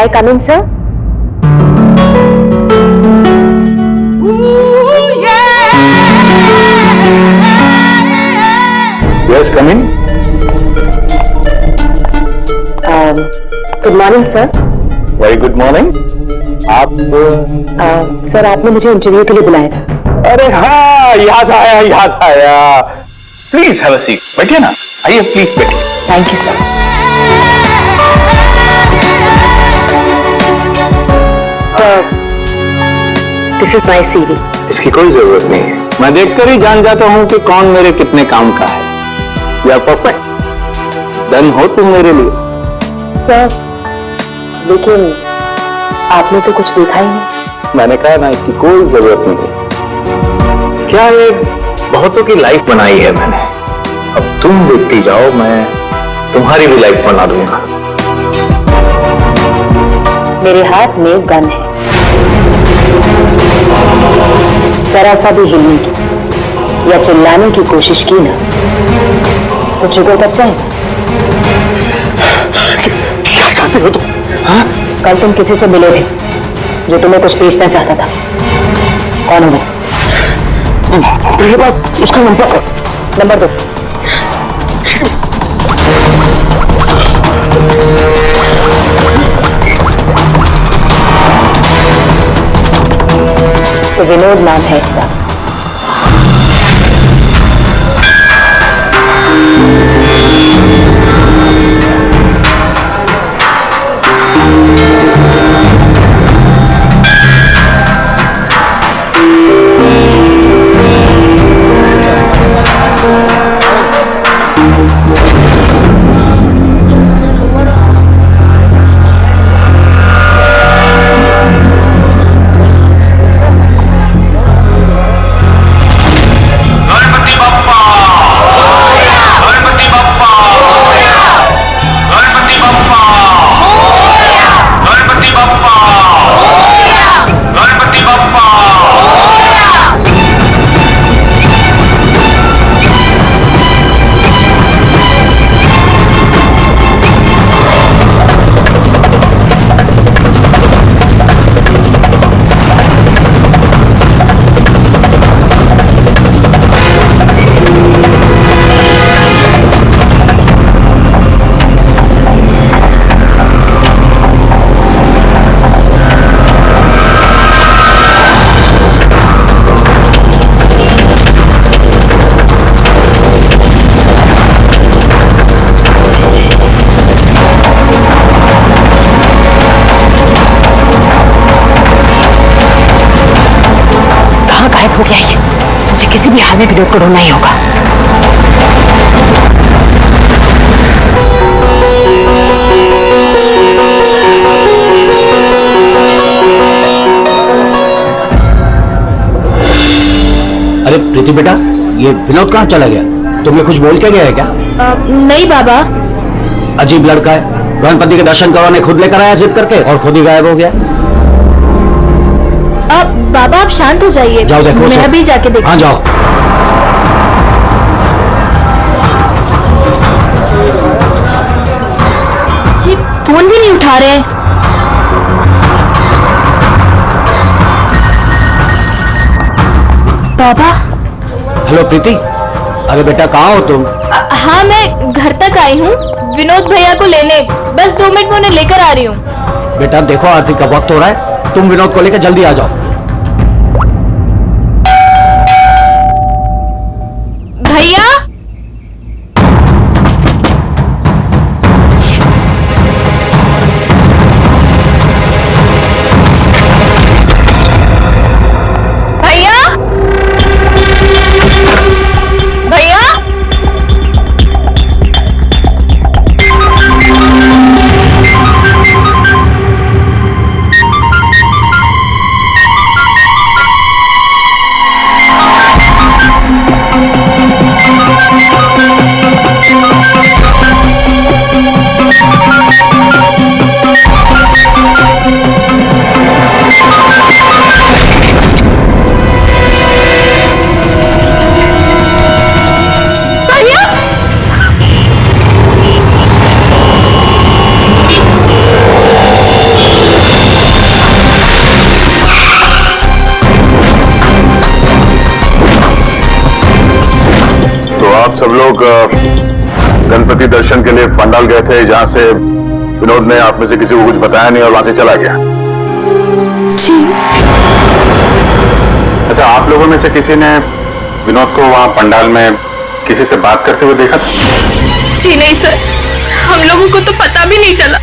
I come in, sir? Yes, come in. Good morning, sir. Very good morning. आप sir आपने मुझे interview के लिए बुलाया था। अरे हाँ, याद आया। Please have a seat. बैठिए ना, आइए प्लीज बैठिए। Thank you sir. This is my CV। इसकी कोई जरूरत नहीं है, मैं देखकर ही जान जाता हूँ कि कौन मेरे कितने काम का है। यू आर परफेक्ट, डन हो तुम मेरे लिए। सर लेकिन आपने तो कुछ देखा ही नहीं। मैंने कहा ना, इसकी कोई जरूरत नहीं है। क्या ये बहुतों की लाइफ बनाई है मैंने, अब तुम देखती जाओ, मैं तुम्हारी भी लाइफ बना दूंगा। मेरे हाथ में गन है, जरा सा भी हिलने की या चिल्लाने की कोशिश की ना तो जुगर बच जाएगा। क्या चाहते हो तुम? हाँ? कल तुम किसी से मिले थे जो तुम्हें कुछ बेचना चाहता था, कौन है वो? मेरे पास उसका नंबर दो। तो विनोद नाम है इसका। हो गया ये, मुझे किसी भी हाल में विनोद को ढूंढना ही होगा। अरे प्रीति बेटा, ये विनोद कहाँ चला गया? तुम्हें कुछ बोल के गया है क्या? नहीं बाबा। अजीब लड़का है, गणपति के दर्शन करवाने खुद लेकर आया जिद करके और खुद ही गायब हो गया। बाबा आप शांत हो जाइए, जाओ देखो, मैं अभी जाके देखूं। हाँ जाओ। जी फोन भी नहीं उठा रहे। बाबा। हेलो प्रीति, अरे बेटा कहाँ हो तुम? हाँ मैं घर तक आई हूँ, विनोद भैया को लेने, बस 2 मिनट में उन्हें लेकर आ रही हूँ। बेटा देखो आरती का वक्त हो रहा है, तुम विनोद को लेकर जल्दी आ जाओ। भैया। भैया भैया आप सब लोग गणपति दर्शन के लिए पंडाल गए थे, जहां से विनोद ने आप में से किसी को कुछ बताया नहीं और वहां से चला गया। अच्छा, आप लोगों में से किसी ने विनोद को वहां पंडाल में किसी से बात करते हुए देखा था? जी नहीं सर, हम लोगों को तो पता भी नहीं चला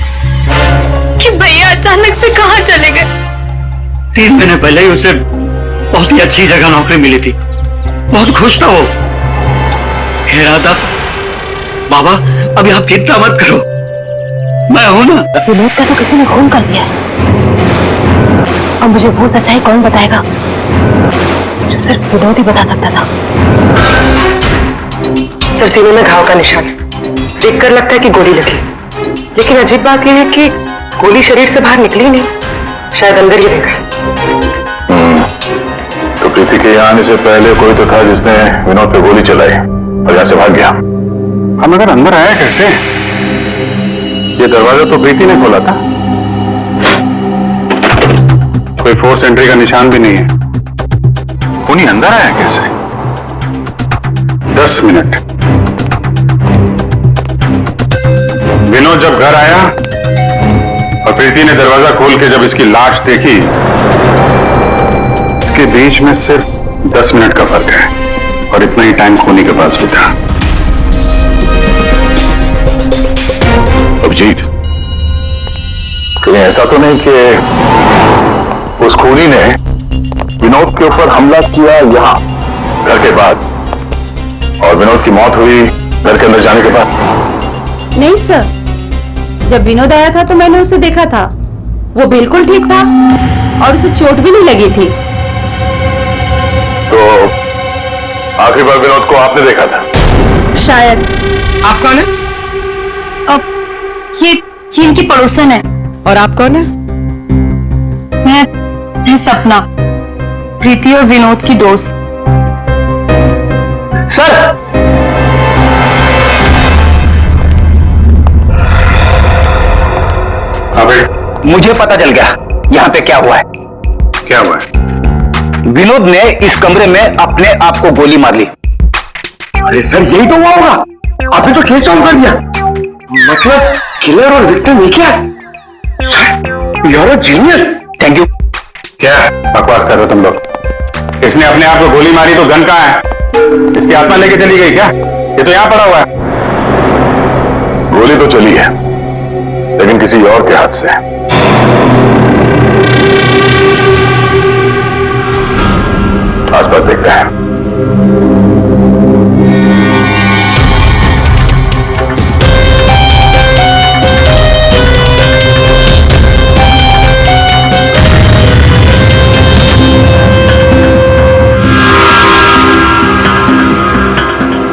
कि भैया अचानक से कहाँ चले गए। 3 महीने पहले ही उसे बहुत ही अच्छी जगह नौकरी मिली थी, बहुत खुश था वो। कह रहा था बाबा अभी आप चिंता मत करो, मैं हूं ना। विनोद का तो किसी ने खून कर दिया, और मुझे वो सच्चाई कौन बताएगा जो सिर्फ विनोद ही बता सकता था। सर, सीने में घाव का निशान देखकर लगता है कि गोली लगी, लेकिन अजीब बात यह है कि गोली शरीर से बाहर निकली नहीं, शायद अंदर ही रह गई। तो प्रीति के यहाँ आने से पहले कोई तो था जिसने विनोद पे गोली चलाई और यहाँ से भाग गया। हम अगर अंदर आया कैसे? ये दरवाजा तो प्रीति ने खोला था, कोई फोर्स एंट्री का निशान भी नहीं है। उन्हीं अंदर आया कैसे? 10 मिनट। विनोद जब घर आया और प्रीति ने दरवाजा खोल के जब इसकी लाश देखी, इसके बीच में सिर्फ 10 मिनट का फर्क है, और इतना ही टाइम खोनी के पास भी था। अभिजीत, कहीं ऐसा तो नहीं कि उस खूनी ने विनोद के ऊपर हमला किया यहाँ घर के बाद, और विनोद की मौत हुई घर के अंदर जाने के बाद? नहीं सर, जब विनोद आया था तो मैंने उसे देखा था, वो बिल्कुल ठीक था और उसे चोट भी नहीं लगी थी। तो आखिरी बार विनोद को आपने देखा था? शायद। आप कौन है? अब ये इनकी पड़ोसन है। और आप कौन है? मैं सपना, प्रीति और विनोद की दोस्त। सर, अबे मुझे पता चल गया यहाँ पे क्या हुआ है। क्या हुआ है? विनोद ने इस कमरे में अपने आप को गोली मार ली। अरे सर, यही तो हुआ होगा, आपने तो केस सॉल्व कर दिया। मतलब किलर और विक्टिम एक ही है। You are a genius. Thank you. क्या बकवास कर रहे हो तुम लोग? इसने अपने आप को गोली मारी तो गन कहाँ है? इसकी आत्मा लेके चली गई क्या? ये तो यहां पड़ा हुआ है। गोली तो चली है, लेकिन किसी और के हाथ से। आसपास देखते हैं।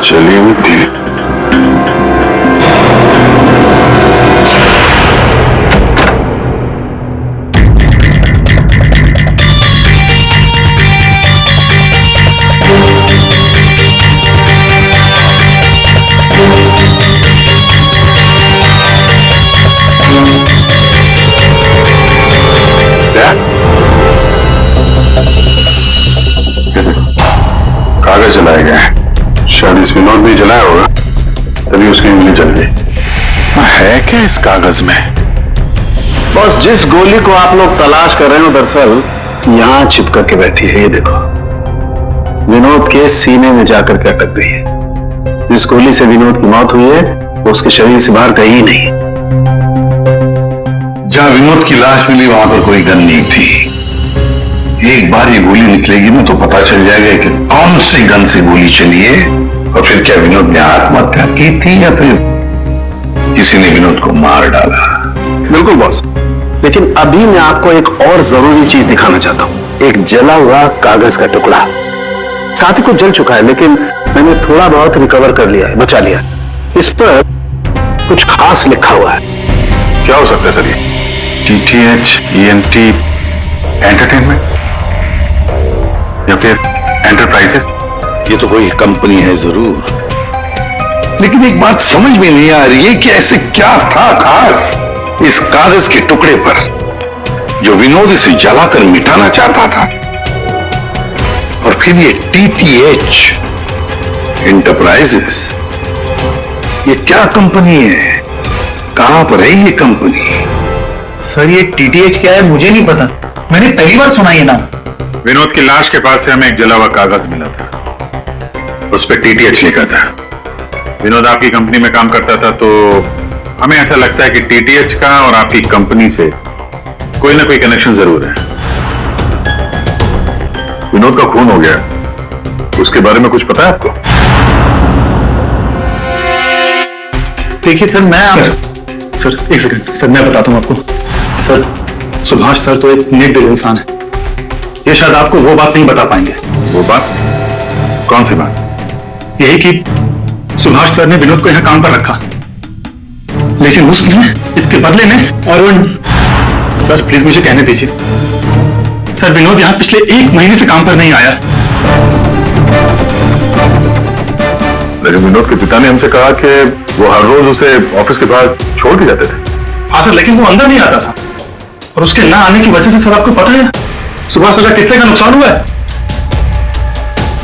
चलिए मिट्टी। क्या? कागज जलाए गए, शायद इस विनोद ने जलाया होगा, तभी उसकी उंगली जल गई। है क्या इस कागज में? बस जिस गोली को आप लोग तलाश कर रहे हो दरअसल यहां चिपक के बैठी है। ये देखो, विनोद के सीने में जाकर के अटक गई है। जिस गोली से विनोद की मौत हुई है वो उसके शरीर से बाहर कहीं नहीं। जहां विनोद की लाश मिली वहां पर कोई गन नहीं थी। एक बार ये गोली निकलेगी ना तो पता चल जाएगा कि कौन सी गन से गोली चली है, और फिर क्या विनोद ने आत्महत्या की थी या फिर किसी ने विनोद को मार डाला। बिल्कुल बॉस, लेकिन अभी मैं आपको एक और जरूरी चीज दिखाना चाहता हूं। एक जला हुआ कागज का टुकड़ा। काफी कुछ जल चुका है, लेकिन मैंने थोड़ा बहुत रिकवर कर लिया है, बचा लिया। इस पर कुछ खास लिखा हुआ है। क्या हो सकता है सर? ये TTH ENT एंटरटेनमेंट या फिर एंटरप्राइजेस? ये तो कोई कंपनी है जरूर, लेकिन एक बात समझ में नहीं आ रही है कि ऐसे क्या था खास इस कागज के टुकड़े पर जो विनोद इसे जलाकर मिटाना चाहता था। और फिर ये TTH इंटरप्राइजेस? ये क्या कंपनी है? कहां पर है ये कंपनी? सर ये टीटीएच क्या है मुझे नहीं पता, मैंने पहली बार सुना ये नाम। विनोद की लाश के पास से हमें एक जला हुआ कागज मिला था, उस पर टीटीएच लिखा था। विनोद आपकी कंपनी में काम करता था, तो हमें ऐसा लगता है कि टीटीएच का और आपकी कंपनी से कोई ना कोई कनेक्शन जरूर है। विनोद का खून हो गया, उसके बारे में कुछ पता है आपको? देखिए सर, सर एक सेकंड सर, मैं बताता हूं आपको। सर सुभाष सर तो एक नेक दिल इंसान है, ये शायद आपको वो बात नहीं बता पाएंगे। वो बात? कौन सी बात? यही कि सुभाष सर ने विनोद को यहां काम पर रखा, लेकिन उसने इसके बदले में अरुण। सर प्लीज मुझे कहने दीजिए। सर विनोद यहां पिछले 1 महीने से काम पर नहीं आया। लेकिन विनोद के पिता ने हमसे कहा कि वो हर रोज उसे ऑफिस के बाहर छोड़ के जाते थे। हाँ सर, लेकिन वो अंदर नहीं आता था, और उसके ना आने की वजह से सर आपको पता है सुभाष सर का कितने का नुकसान हुआ है।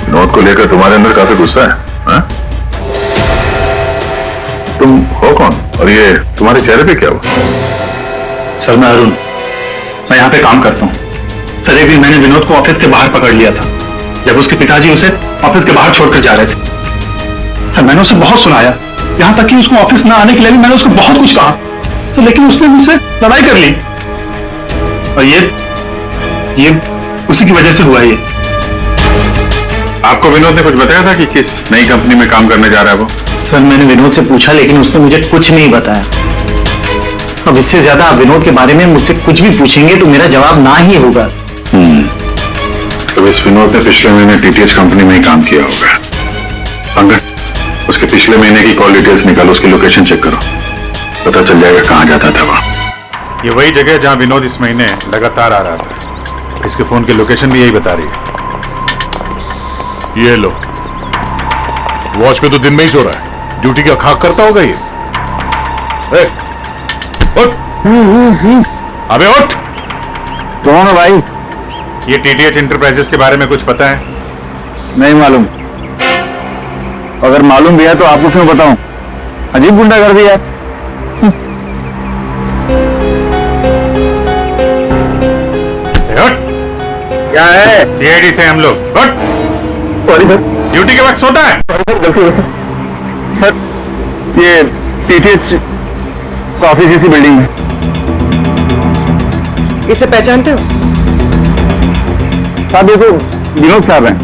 विनोद को लेकर तुम्हारे अंदर काफी गुस्सा है, हाँ? तुम हो कौन और ये तुम्हारे चेहरे पे क्या हुआ? सर मैं अरुण, मैं यहाँ पे काम करता हूँ। सर एक दिन मैंने विनोद को ऑफिस के बाहर पकड़ लिया था, जब उसके पिताजी उसे ऑफिस के बाहर छोड़कर जा रहे थे। सर मैंने उसे बहुत सुनाया, यहाँ तक कि उसको ऑफिस ना आने के लिए भी मैंने उसको बहुत कुछ कहा सर, लेकिन उसने मुझसे लड़ाई कर ली, और ये उसी की वजह से हुआ ये। आपको विनोद ने कुछ बताया था कि किस नई कंपनी में काम करने जा रहा है वो? सर मैंने विनोद से पूछा, लेकिन उसने मुझे कुछ नहीं बताया। अब इससे ज्यादा आप विनोद के बारे में मुझसे कुछ भी पूछेंगे तो मेरा जवाब ना ही होगा। तो इस विनोद ने पिछले महीने टीटीएच कंपनी में ही काम किया होगा। पंकज, उसके पिछले महीने की कॉल डिटेल्स निकालो, उसकी लोकेशन चेक करो, पता चल जाएगा कहां जाता था वहां। ये वही जगह है जहां विनोद इस महीने लगातार आ रहा था। इसके फोन की लोकेशन भी यही बता रही है। ये लो, वॉच पे तो दिन में ही सो रहा है, ड्यूटी का खाक करता होगा ये। उठ, अबे उठ। कौन है भाई? ये टीटीएच इंटरप्राइजेस के बारे में कुछ पता है? नहीं मालूम। अगर मालूम भी है तो आपको क्यों बताऊं? अजीब गुंडागर्दी है। क्या है? सीआईडी से हम लोग। सॉरी सर, ड्यूटी के वक्त सोता है। सर गलती हो सर। सर ये टीटीएच का ऑफिस इसी बिल्डिंग में। इसे पहचानते हो? साहब ये तो विनोद साहब हैं,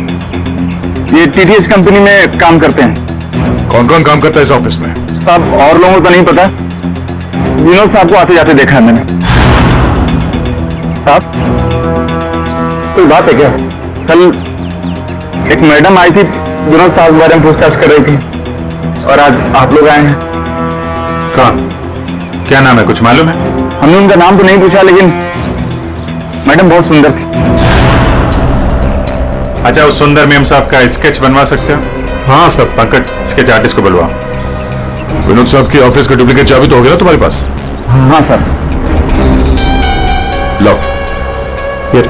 ये टीटीएच कंपनी में काम करते हैं। कौन कौन काम करता है इस ऑफिस में? साहब और लोगों को नहीं पता, विनोद साहब को आते जाते देखा है मैंने। साहब कोई बात है क्या? कल एक मैडम आई थी, विनोद साहब के बारे में पूछताछ कर रही थी, और आज आप लोग आए हैं। कौन? क्या नाम है, कुछ मालूम है? हमने उनका नाम तो नहीं पूछा, लेकिन मैडम बहुत सुंदर थी। अच्छा, उस सुंदर मेम साहब का स्केच बनवा सकते हो? हाँ सर। पंकज, स्केच आर्टिस्ट को बुलवाओ। विनोद साहब की ऑफिस का डुप्लीकेट चाबी तो होगी ना तुम्हारे पास? हाँ सर। लो, ये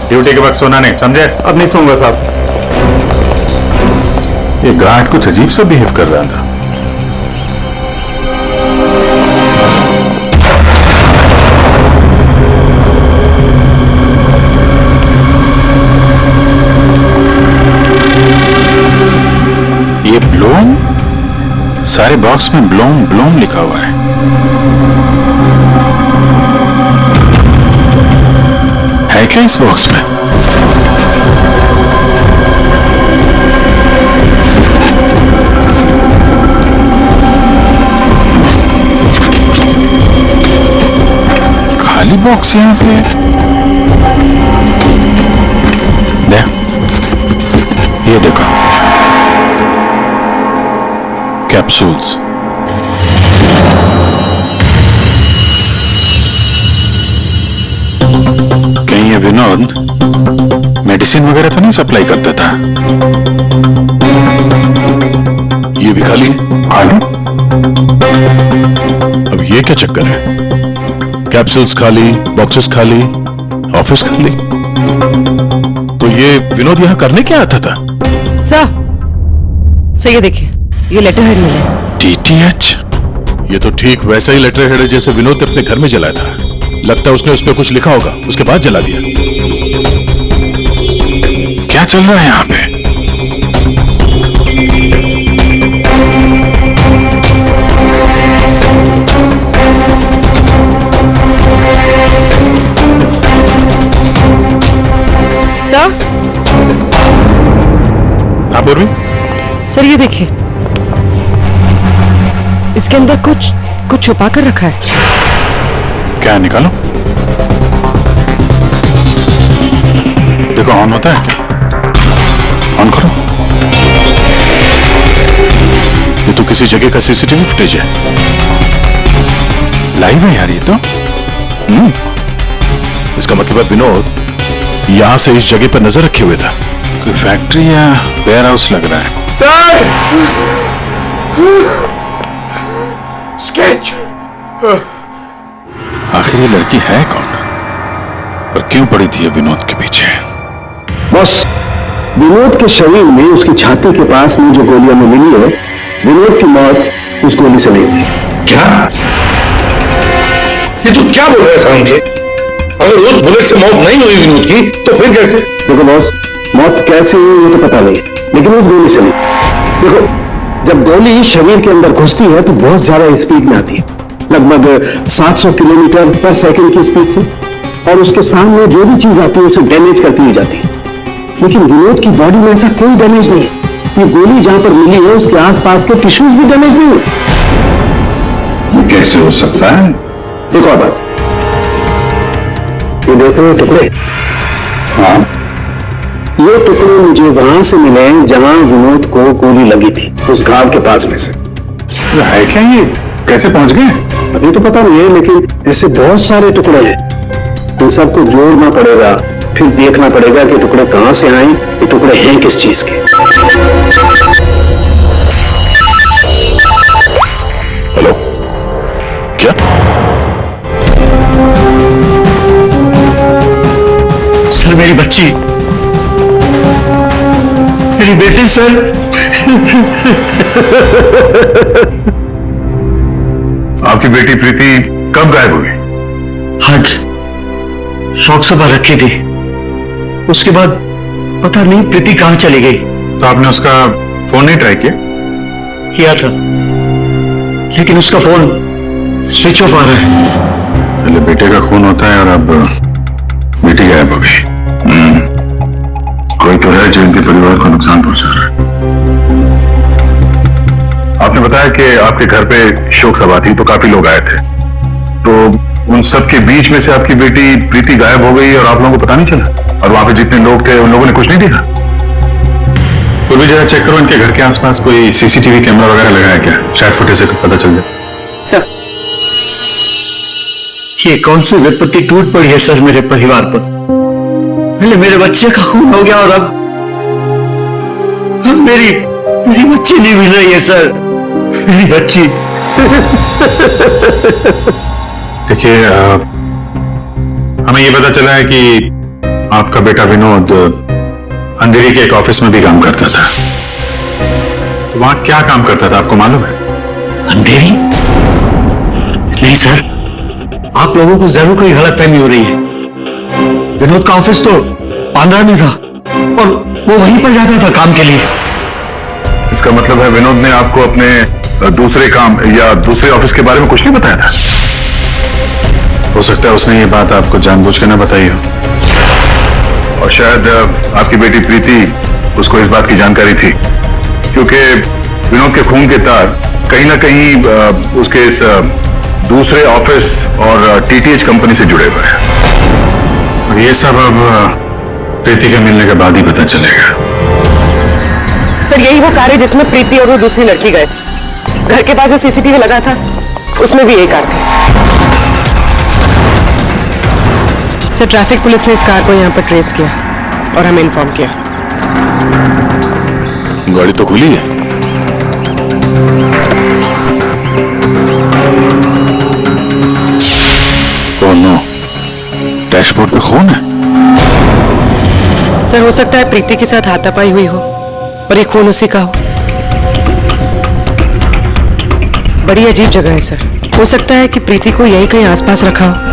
ड्यूटी के वक्त सोना नहीं, समझे? अब नहीं सोऊंगा साहब। ये गार्ड कुछ अजीब सा बिहेव कर रहा था। ये ब्लोम, सारे बॉक्स में ब्लोम ब्लोम लिखा हुआ है। है क्या इस बॉक्स में? खाली बॉक्स यहाँ पे दे, ये देखो, कैप्सूल्स। कहीं ये विनोद मेडिसिन वगैरह तो नहीं सप्लाई करता था? ये भी खाली है। अब ये क्या चक्कर है? कैप्सूल्स खाली, बॉक्सेस खाली, ऑफिस खाली। तो ये विनोद यहां करने क्या आता था? सर ये देखिए, ये लेटर हेड मिला है। DTH? ये तो ठीक वैसा ही लेटर हेड है जैसे विनोद ने अपने घर में जलाया था। लगता है उसने उस पर कुछ लिखा होगा, उसके बाद जला दिया। क्या चल रहा है यहाँ पे? सर? हाँ पूर्वी? सर ये देखिए, इसके अंदर कुछ छुपा कर रखा है। क्या निकालो? देखो ऑन होता है क्या? ऑन करो। ये तो किसी जगह का सीसीटीवी फुटेज है। लाइव है यार ये तो। इसका मतलब है विनोद यहां से इस जगह पर नजर रखे हुए था। कोई फैक्ट्री या वेयर हाउस लग रहा है। सर! स्केच! आखिर ये लड़की है कौन और क्यों पड़ी थी ये विनोद के पीछे? बस विनोद के शरीर में उसकी छाती के पास में जो गोलियां में मिली है, विनोद की मौत उस गोली से नहीं हुई। क्या? ये तो क्या बोल रहे हैं साहब के? अगर उस बुलेट से मौत नहीं हुई विनोद की तो फिर कैसे? देखो बॉस, मौत कैसे हुई वो तो पता नहीं, लेकिन उस गोली से नहीं। देखो, जब गोली शरीर के अंदर घुसती है तो बहुत ज्यादा स्पीड में आती है, लगभग 700 किलोमीटर पर सेकंड की स्पीड से, और उसके सामने जो भी चीज आती है उसे डैमेज करती ही जाती है। लेकिन विनोद की बॉडी में ऐसा कोई डैमेज नहीं है। ये गोली जहां पर मिली है उसके आसपास के टिश्यूज भी डैमेज नहीं हुए। ये कैसे हो सकता है? एक और बात, ये देख रहे हो टुकड़े? हाँ, ये टुकड़े मुझे वहां से मिले जहां विनोद को गोली लगी थी, उस घाव के पास में से। है क्या ये? कैसे पहुंच गए? अभी तो पता नहीं है, लेकिन ऐसे बहुत सारे टुकड़े हैं। इन सबको जोड़ना पड़ेगा, फिर देखना पड़ेगा कि टुकड़े कहां से आए, ये टुकड़े हैं किस चीज के। हेलो, क्या? सर मेरी बच्ची, मेरी बेटी सर। आपकी बेटी प्रीति कब गायब हुई? आज शौक सभा रखी थी, उसके बाद पता नहीं प्रीति कहां चली गई। तो आपने उसका फोन नहीं ट्राई किया? किया था, लेकिन उसका फोन स्विच ऑफ आ रहा है। पहले बेटे का खून होता है और अब बेटी गायब हो गई। कोई तो है जो इनके परिवार को नुकसान पहुंचा रहा है। आपने बताया कि आपके घर पे शोक सभा थी तो काफी लोग आए थे, तो उन सब के बीच में से आपकी बेटी प्रीति गायब हो गई और आप लोगों को पता नहीं चला? और वहां पे जितने लोग थे उन लोगों ने कुछ नहीं देखा? तो भी जरा चेक करो इनके घर के आसपास कोई सीसीटीवी कैमरा वगैरह लगा है क्या? शायद फुटेज से पता चल जाए। सर ये कौन सी विपत्ति टूट पड़ी है सर मेरे परिवार पर। पहले मेरे बच्चे का खून हो गया और अब मेरी बच्ची नहीं मिल रही है सर, मेरी बच्ची। देखिए, हमें ये पता चला है कि आपका बेटा विनोद अंधेरी के एक ऑफिस में भी काम करता था। तो वहां क्या काम करता था आपको मालूम है? अंधेरी? नहीं सर, आप लोगों को जरूर कोई गलतफहमी हो रही है। विनोद का ऑफिस तो बांद्रा में था और वो वहीं पर जाता था काम के लिए। इसका मतलब है विनोद ने आपको अपने दूसरे काम या दूसरे ऑफिस के बारे में कुछ नहीं बताया था? हो सकता है उसने ये बात आपको जानबूझ के ना बताई हो, और शायद आपकी बेटी प्रीति उसको इस बात की जानकारी थी, क्योंकि विनोद के खून के तार कहीं ना कहीं उसके इस दूसरे ऑफिस और टीटीएच कंपनी से जुड़े हुए हैं। और ये सब अब प्रीति के मिलने के बाद ही पता चलेगा। सर यही वो कार है जिसमें प्रीति और वो दूसरी लड़की गए। घर के पास जो सीसीटीवी लगा था उसमें भी यही कार थी। सर ट्रैफिक पुलिस ने इस कार को यहाँ पर ट्रेस किया और हमें इन्फॉर्म किया। गाड़ी तो खुली है। ओह नो, डैशबोर्ड पे खून है। सर हो सकता है प्रीति के साथ हाथापाई हुई हो, और ये खून उसी का हो। बड़ी अजीब जगह है सर। हो सकता है कि प्रीति को यहीं कहीं आसपास रखा हो।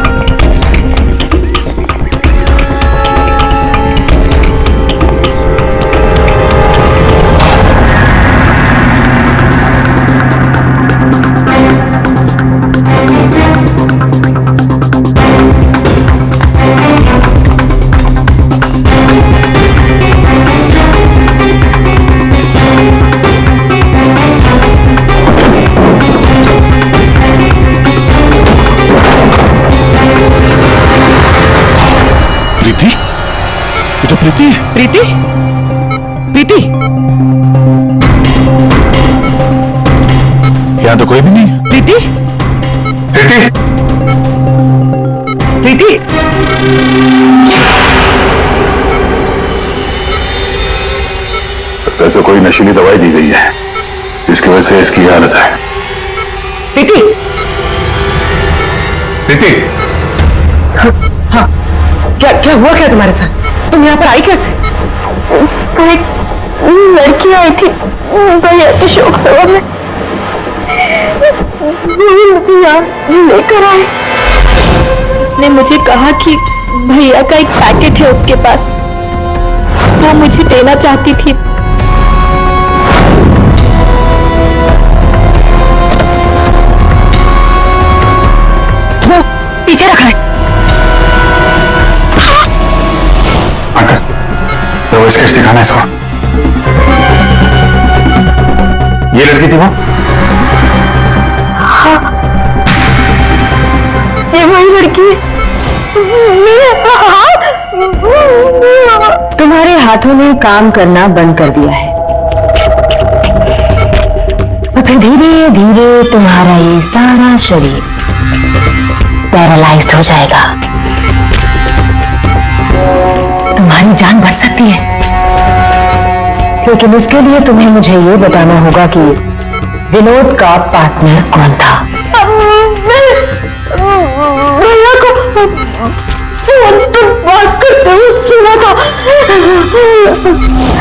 प्रीति प्रीति प्रीति यहाँ तो कोई भी नहीं। प्रीति प्रीति प्रीति वैसे कोई नशीली दवाई दी गई है जिसकी वजह से इसकी हालत है। प्रीति प्रीति हाँ क्या क्या हुआ क्या तुम्हारे साथ? तुम यहाँ पर आई कैसे? एक लड़की आई थी भैया के शोक सभा में, वो मुझे यहाँ लेकर आए। उसने मुझे कहा कि भैया का एक पैकेट है उसके पास, वो मुझे देना चाहती थी। वो पीछे रखा है। तो स्केच दिखाना इसको। ये लड़की थी वो? हाँ, ये वही लड़की है। तुम्हारे हाथों ने काम करना बंद कर दिया है और फिर धीरे धीरे तुम्हारा ये सारा शरीर पैरालाइज्ड हो जाएगा। तुम्हारी जान बच सकती है, लेकिन उसके लिए तुम्हें मुझे ये बताना होगा कि विनोद का पार्टनर कौन था। भैया को फोन पर बात करते हुए सुना था।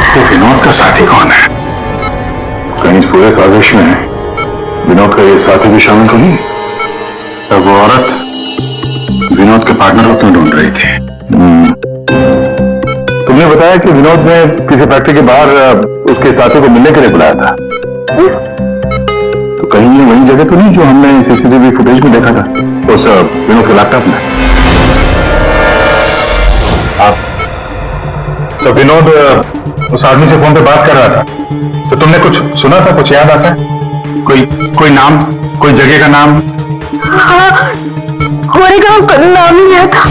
तो विनोद का साथी कौन है? कहीं इस पूरे साजिश में विनोद का ये साथी भी शामिल तो नहीं? तब वो औरत विनोद के पार्टनर को क्यों ढूंढ रही थी? तुमने बताया कि विनोद ने किसी फैक्ट्री के बाहर उसके साथी को मिलने के लिए बुलाया था। तो कहीं ये वही जगह तो नहीं जो हमने सीसीटीवी फुटेज में देखा था उस विनोद के लैपटॉप में? तो विनोद उस आदमी से फोन पे बात कर रहा था, तो तुमने कुछ सुना था? कुछ याद आता है? कोई नाम, कोई जगह का नाम? हाँ, कोरेगांव का नाम ही लिया था।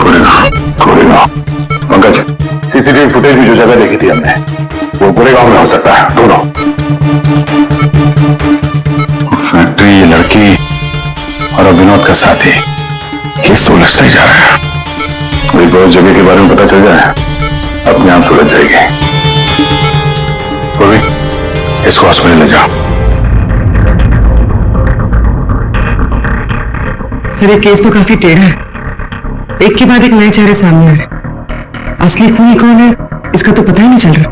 कोरेगांव। पंकज, सीसीटीवी फुटेज में जो जगह देखी थी हमने वो कोरेगांव में हो सकता है। दोनों फैक्ट्री, ये लड़की और विनोद का साथी किस सुलझते जा रहा है। कोई बहुत जगह के बारे में पता चल जाए अपने आप सुलझ जाएगी। पूर्वी, इसको हॉस्पिटल ले जाओ। सर ये केस तो काफी टेढ़ा है, एक के बाद एक नए चेहरे सामने आ रहे। असली खूनी कौन है इसका तो पता ही नहीं चल रहा।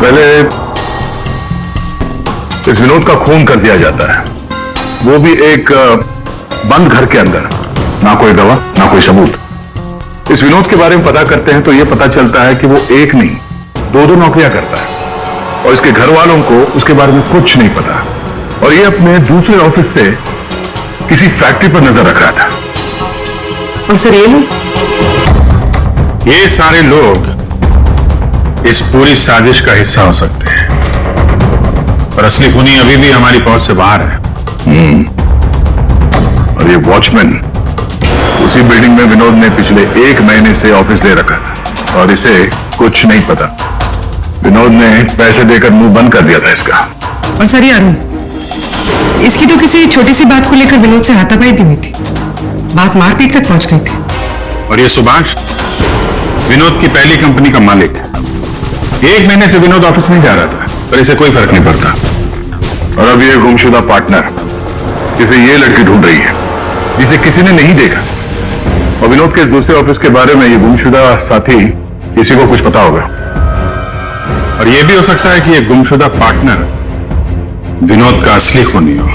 पहले इस विनोद का खून कर दिया जाता है, वो भी एक बंद घर के अंदर। ना कोई गवाह, ना कोई सबूत। इस विनोद के बारे में पता करते हैं तो यह पता चलता है कि वो एक नहीं दो नौकरियां करता है और इसके घर वालों को उसके बारे में कुछ नहीं पता, और ये अपने दूसरे ऑफिस से किसी फैक्ट्री पर नजर रख रहा था। और सर ये लोग, ये सारे लोग इस पूरी साजिश का हिस्सा हो सकते हैं, पर असली खूनी अभी भी हमारी पहुंच से बाहर है। और ये वॉचमैन उसी बिल्डिंग में विनोद ने पिछले 1 महीने से ऑफिस ले रखा था और इसे कुछ नहीं पता। विनोद ने पैसे देकर मुंह बंद कर दिया था इसका। और सर ये अरुण, इसकी तो किसी छोटी सी बात को लेकर विनोद से हाथापाई भी हुई थी, बात मारपीट तक पहुंच गई थी। और ये सुभाष विनोद की पहली कंपनी का मालिक। 1 महीने से विनोद ऑफिस नहीं जा रहा था, पर इसे कोई फर्क नहीं पड़ता। और अब ये गुमशुदा पार्टनर जिसे ये लड़की ढूंढ रही है, जिसे किसी ने नहीं देखा, और विनोद के इस दूसरे ऑफिस के बारे में ये गुमशुदा साथी किसी को कुछ पता होगा। और यह भी हो सकता है कि ये गुमशुदा पार्टनर विनोद का असली खूनी हो।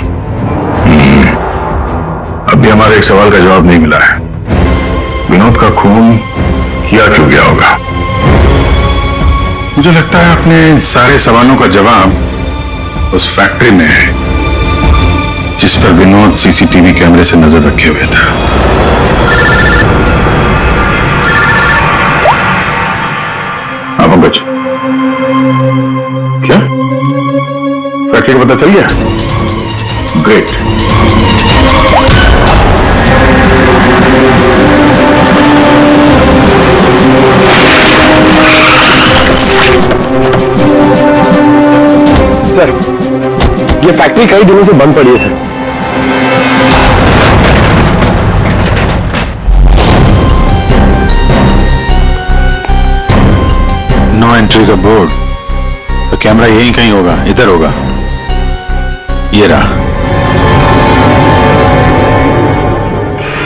अभी हमारे एक सवाल का जवाब नहीं मिला है, विनोद का खून किया क्यों गया होगा? मुझे लगता है अपने सारे सवालों का जवाब उस फैक्ट्री में है जिस पर विनोद सीसीटीवी कैमरे से नजर रखे हुए था। हाँ पंकज, क्या फैक्ट्री का पता चल गया? ग्रेट। सर, ये फैक्ट्री कई दिनों से बंद पड़ी है सर। नो एंट्री का बोर्ड, तो कैमरा यहीं कहीं होगा, इधर होगा। ये रहा।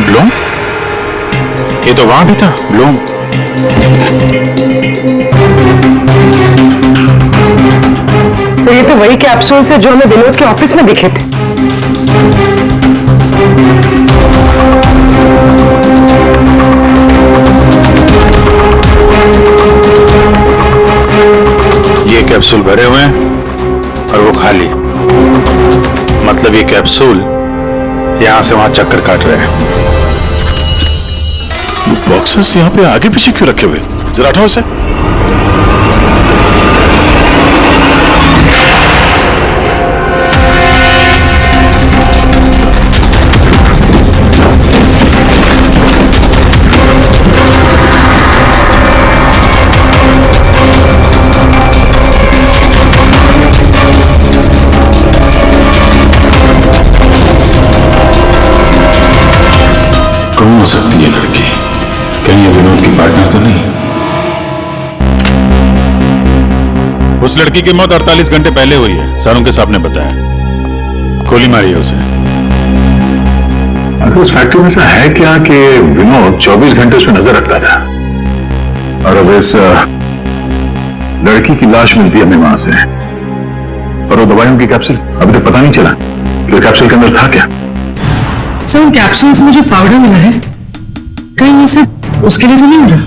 ब्लूम? ये तो वहां भी था, ब्लूम। सर, ये तो वही कैप्सूल से जो हमें विनोद के ऑफिस में दिखे थे। ये कैप्सूल भरे हुए हैं और वो खाली। मतलब ये कैप्सूल यहां से वहां चक्कर काट रहे हैं। बॉक्सेस यहां पे आगे पीछे क्यों रखे हुए? जरा हटाओ इसे। कौन हो सकती है लड़की? कहीं ये विनोद की पार्टनर तो नहीं? उस लड़की की मौत 48 घंटे पहले हुई है, सारुण के साहब ने बताया। गोली मारी है उसे। आखिर उस फैक्ट्री में से है क्या कि विनोद 24 घंटे उसमें नजर रखता था? और अब इस लड़की की लाश मिलती है हमें वहां से, और वो दवाइयों की कैप्सूल अभी तक पता नहीं चला कि कैप्सूल के अंदर था क्या। सर, उन कैप्सूल्स में जो पाउडर मिला है, कहीं ये सिर्फ उसके लिए तो नहीं हो रहा?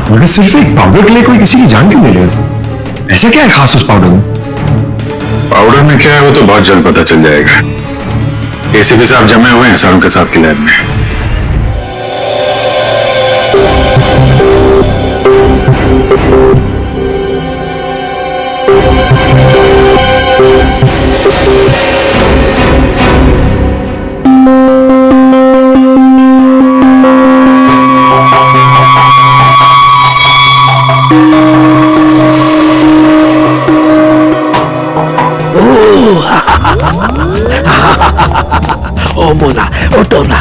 मगर सिर्फ एक पाउडर के लिए कोई किसी की जान क्यों ले रहे हो? ऐसा क्या है खास उस पाउडर में? पाउडर में क्या है वो तो बहुत जल्द पता चल जाएगा। एसीपी साहब जमे हुए हैं सारुण के साहब की लैब में। ओ मोना, ओ टोना।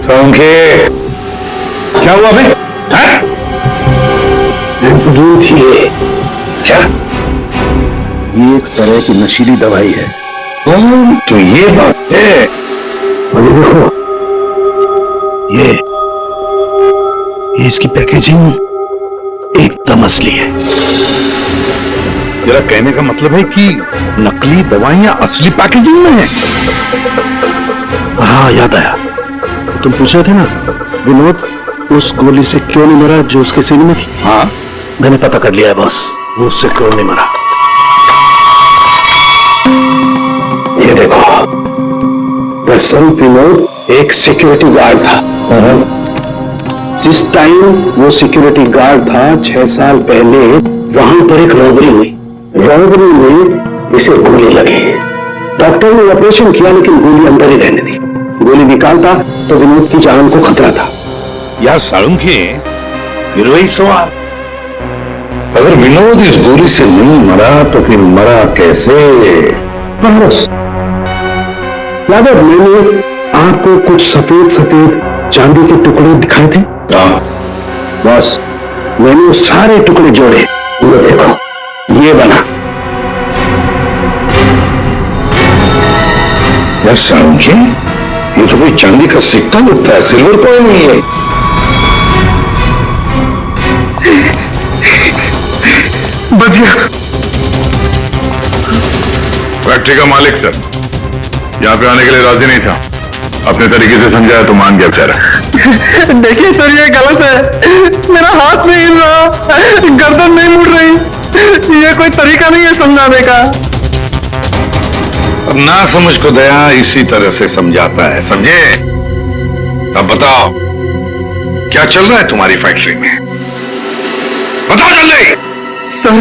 सौंखे, क्या हुआ बे? दूध ये क्या? एक तरह की नशीली दवाई है। तो ये बात है। और ये देखो, ये इसकी पैकेजिंग एकदम असली है। जरा कहने का मतलब है कि नकली दवाइयां असली पैकेजिंग में हैं। हाँ, याद आया। तुम पूछ रहे थे ना विनोद उस गोली से क्यों नहीं मरा जो उसके सीने में थी? हाँ, मैंने पता कर लिया है बॉस, वो उससे क्यों नहीं मरा। ये देखो, दरअसल विनोद एक सिक्योरिटी गार्ड था। जिस टाइम वो सिक्योरिटी गार्ड था 6 साल पहले वहां पर एक रॉबरी हुई। रॉबरी में इसे गोली लगी। डॉक्टर ने ऑपरेशन किया लेकिन गोली अंदर ही रहने दी। गोली निकालता तो विनोद की जान को खतरा था। यार साळुंखे, फिर वही सवाल, अगर विनोद इस गोली से नहीं मरा तो फिर मरा कैसे? बस यादव, मैंने आपको कुछ सफेद सफेद चांदी के टुकड़े दिखाए थे। बस मैंने उस सारे टुकड़े जोड़े, ये देखो, ये बना। यार सालुंखे, ये तो कोई चांदी का सिक्का लगता है, सिल्वर कॉइन नहीं है। बढ़िया। फैक्ट्री का मालिक सर यहाँ पे आने के लिए राजी नहीं था। अपने तरीके से समझाया तो मान गया बेचारा। देखिए सर, ये गलत है। मेरा हाथ नहीं हिल रहा, गर्दन नहीं मुड़ रही। ये कोई तरीका नहीं है समझाने का। अब ना समझ को दया इसी तरह से समझाता है, समझे? अब बताओ क्या चल रहा है तुम्हारी फैक्ट्री में? बताओ जल्दी। सर,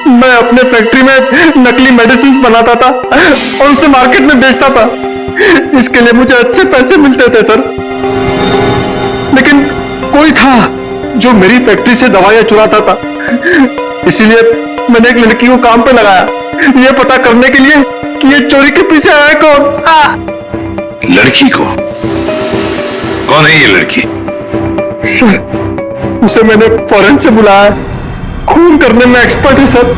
मैं अपने फैक्ट्री में नकली मेडिसिन बनाता था और उसे मार्केट में बेचता था। इसके लिए मुझे अच्छे पैसे मिलते थे सर। लेकिन कोई था जो मेरी फैक्ट्री से दवाइयां चुराता था। इसीलिए मैंने एक लड़की को काम पे लगाया, यह पता करने के लिए कि ये चोरी के पीछे आया कौन। लड़की को? कौन है ये लड़की? सर, उसे मैंने फॉरेन से बुलाया। खून करने में एक्सपर्ट है सर।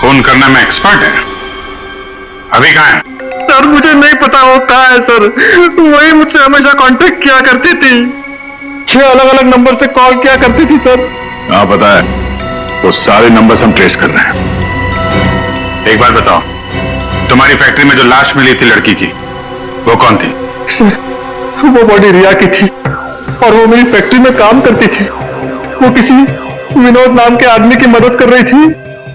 खून करने में एक्सपर्ट है? अभी कहाँ है? सर, मुझे नहीं पता वो कहाँ है सर। वही मुझसे हमेशा कांटेक्ट किया करती थी। 6 अलग अलग नंबर से कॉल किया करती थी सर। हाँ पता है, तो सारे नंबर्स हम ट्रेस कर रहे हैं। एक बात बताओ, तुम्हारी फैक्ट्री में जो लाश मिली थी लड़की की, वो कौन थी? सर, वो बॉडी रिया की थी और वो मेरी फैक्ट्री में काम करती थी। वो किसी विनोद नाम के आदमी की मदद कर रही थी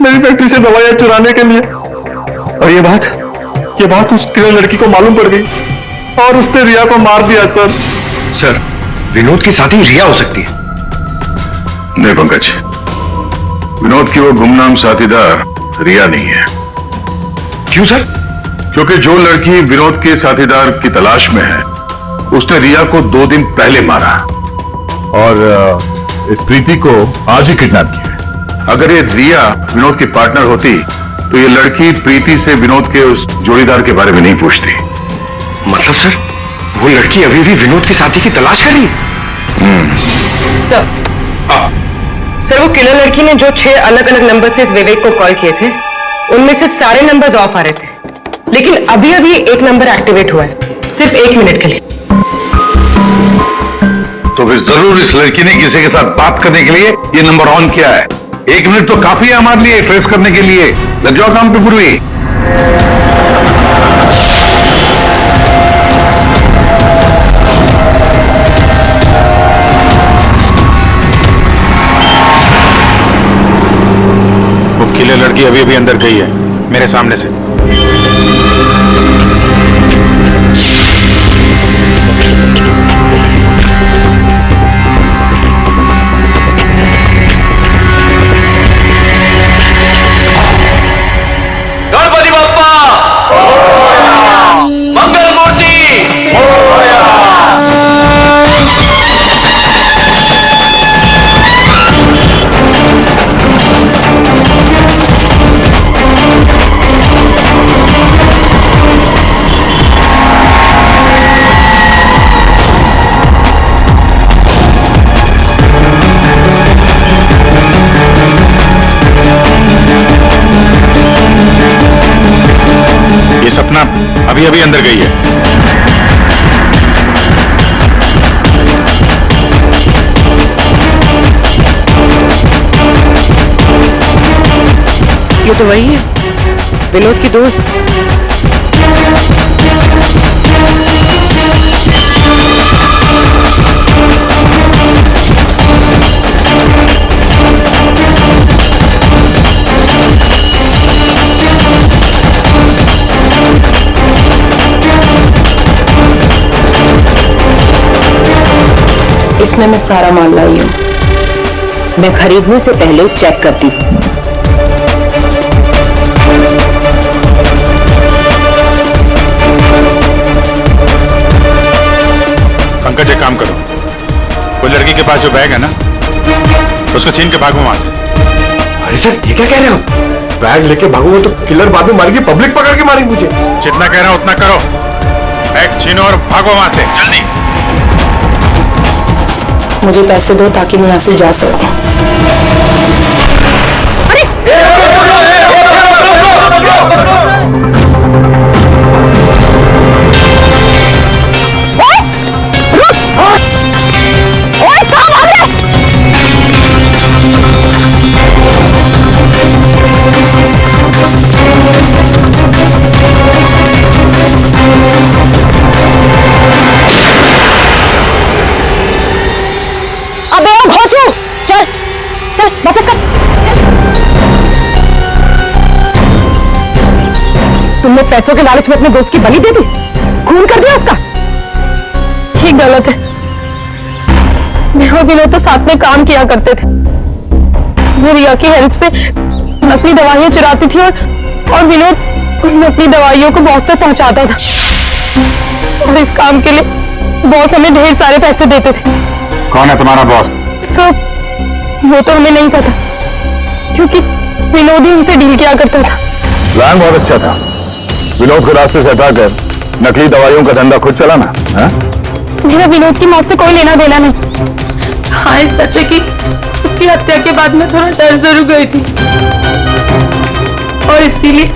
मेरी फैक्ट्री से दवाइयां चुराने के लिए। और ये बात उस किरण लड़की को मालूम पड़ गई और उसने रिया को मार दिया सर। सर, विनोद की साथी रिया हो सकती है। नहीं पंकज, विनोद की वो गुमनाम साथीदार रिया नहीं है। क्यों सर? क्योंकि जो लड़की विनोद के साथीदार की तलाश में है, उसने रिया को 2 दिन पहले मारा और इस प्रीति को आज ही किडनैप किया। अगर ये रिया विनोद की पार्टनर होती तो ये लड़की प्रीति से विनोद के उस जोड़ीदार के बारे में नहीं पूछती। मतलब सर, वो लड़की अभी भी विनोद के साथी की तलाश कर रही है? सर, वो किलर लड़की ने जो 6 अलग अलग नंबर से इस विवेक को कॉल किए थे, उनमें से सारे नंबर्स ऑफ आ रहे थे। लेकिन अभी अभी एक नंबर एक्टिवेट हुआ है, सिर्फ 1 मिनट के लिए। तो फिर जरूर इस लड़की ने किसी के साथ बात करने के लिए ये नंबर ऑन किया है। 1 मिनट तो काफी है हमारे लिए ट्रेस करने के लिए। लग जाओ काम पे पूर्वी। वो किले लड़की अभी अभी अंदर गई है मेरे सामने से। सपना अभी अभी अंदर गई है। ये तो वही है, विनोद की दोस्त। इसमें मैं सारा माल लाई हूं। मैं खरीदने से पहले चेक करती हूं। पंकज, एक काम करो, वो लड़की के पास जो बैग है ना, उसको छीन के भागो वहां से। अरे सर, ये क्या कह रहे हो? बैग लेके भागूंगा तो किलर बाद में मारेगी, पब्लिक पकड़ के मारेगी मुझे। जितना कह रहा हूं उतना करो। बैग छीनो और भागो वहां से जल्दी। मुझे पैसे दो ताकि मैं यहां से जा सकूं। पैसों के लालच में अपने दोस्त की बलि दे दी, खून कर दिया उसका। ये गलत है। मैं और विनोद तो साथ में काम किया करते थे। वो रिया की हेल्प से नकली दवाइयां चुराती थी और विनोद नकली दवाइयों को बॉस तक पहुंचाता था। और इस काम के लिए बॉस हमें ढेर सारे पैसे देते थे। कौन है तुम्हारा बॉस? सर, वो तो हमें नहीं पता, क्योंकि विनोद ही उनसे डील किया करता था। प्लान बहुत अच्छा था, विनोद को रास्ते से हटाकर नकली दवाइयों का धंधा खुद चलाना। मेरा विनोद की मौत से कोई लेना देना नहीं। हाँ, सच है कि उसकी हत्या के बाद मैं थोड़ा डर जरूर गई थी, और इसीलिए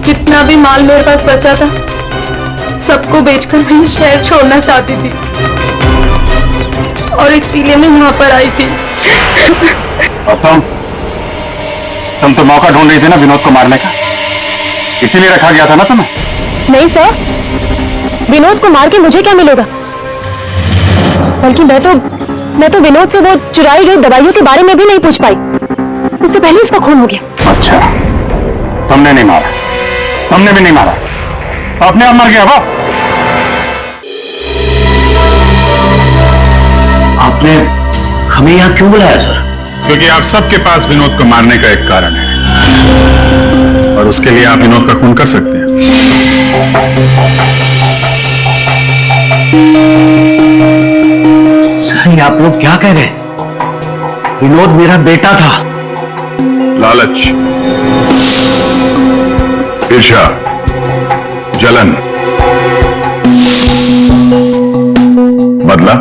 जितना भी माल मेरे पास बचा था सबको बेचकर मैं ये शहर छोड़ना चाहती थी, और इसीलिए मैं यहाँ पर आई थी। तुम तो मौका ढूंढ रही थी ना विनोद को मारने का, इसीलिए रखा गया था ना तुम्हें? नहीं सर, विनोद को मार के मुझे क्या मिलेगा? बल्कि मैं तो विनोद से वो चुराई गई दवाइयों के बारे में भी नहीं पूछ पाई, उससे पहले उसका खून हो गया। अच्छा, तुमने नहीं मारा, तुमने भी नहीं मारा, अपने आप मर गया वो। आपने हमें यहाँ क्यों बुलाया सर? क्योंकि आप सबके पास विनोद को मारने का एक कारण है, और उसके लिए आप विनोद का खून कर सकते हैं। सही, आप लोग क्या कह रहे हैं? विनोद मेरा बेटा था। लालच, ईर्ष्या, जलन, बदला,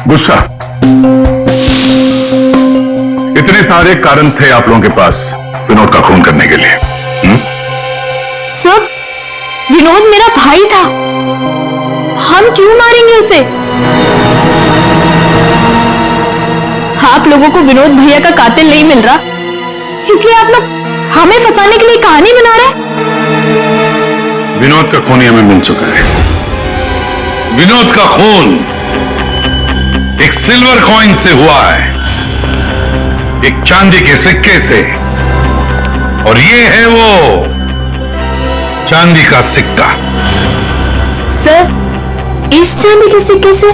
गुस्सा, इतने सारे कारण थे आप लोगों के पास विनोद का खून करने के लिए। सर, विनोद मेरा भाई था, हम क्यों मारेंगे उसे? आप लोगों को विनोद भैया का कातिल नहीं मिल रहा, इसलिए आप लोग हमें फंसाने के लिए कहानी बना रहे हैं। विनोद का खून हमें मिल चुका है। विनोद का खून एक सिल्वर कॉइन से हुआ है, एक चांदी के सिक्के से, और ये है वो चांदी का सिक्का। सर, इस चांदी के सिक्के से?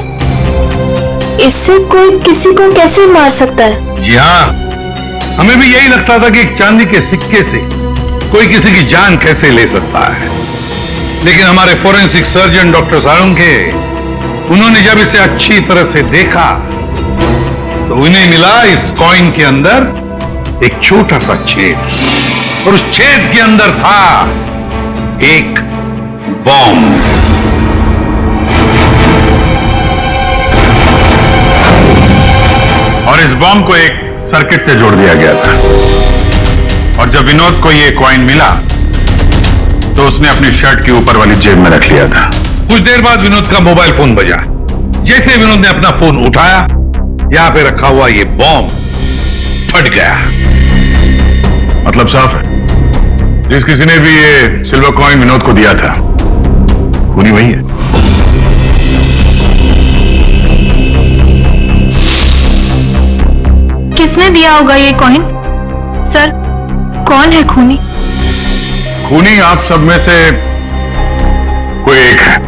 इससे कोई किसी को कैसे मार सकता है? जी हाँ, हमें भी यही लगता था कि एक चांदी के सिक्के से कोई किसी की जान कैसे ले सकता है, लेकिन हमारे फोरेंसिक सर्जन डॉक्टर साळुंखे, उन्होंने जब इसे अच्छी तरह से देखा तो उन्हें मिला इस कॉइन के अंदर एक छोटा सा छेद, और उस छेद के अंदर था एक बॉम्ब। और इस बॉम्ब को एक सर्किट से जोड़ दिया गया था, और जब विनोद को यह कॉइन मिला तो उसने अपनी शर्ट के ऊपर वाली जेब में रख लिया था। कुछ देर बाद विनोद का मोबाइल फोन बजा। जैसे विनोद ने अपना फोन उठाया, यहां पे रखा हुआ ये बॉम्ब फट गया। मतलब साफ है, जिस किसी ने भी ये सिल्वर कॉइन विनोद को दिया था, खूनी वही है। किसने दिया होगा ये कॉइन? सर, कौन है खूनी? खूनी आप सब में से कोई एक है।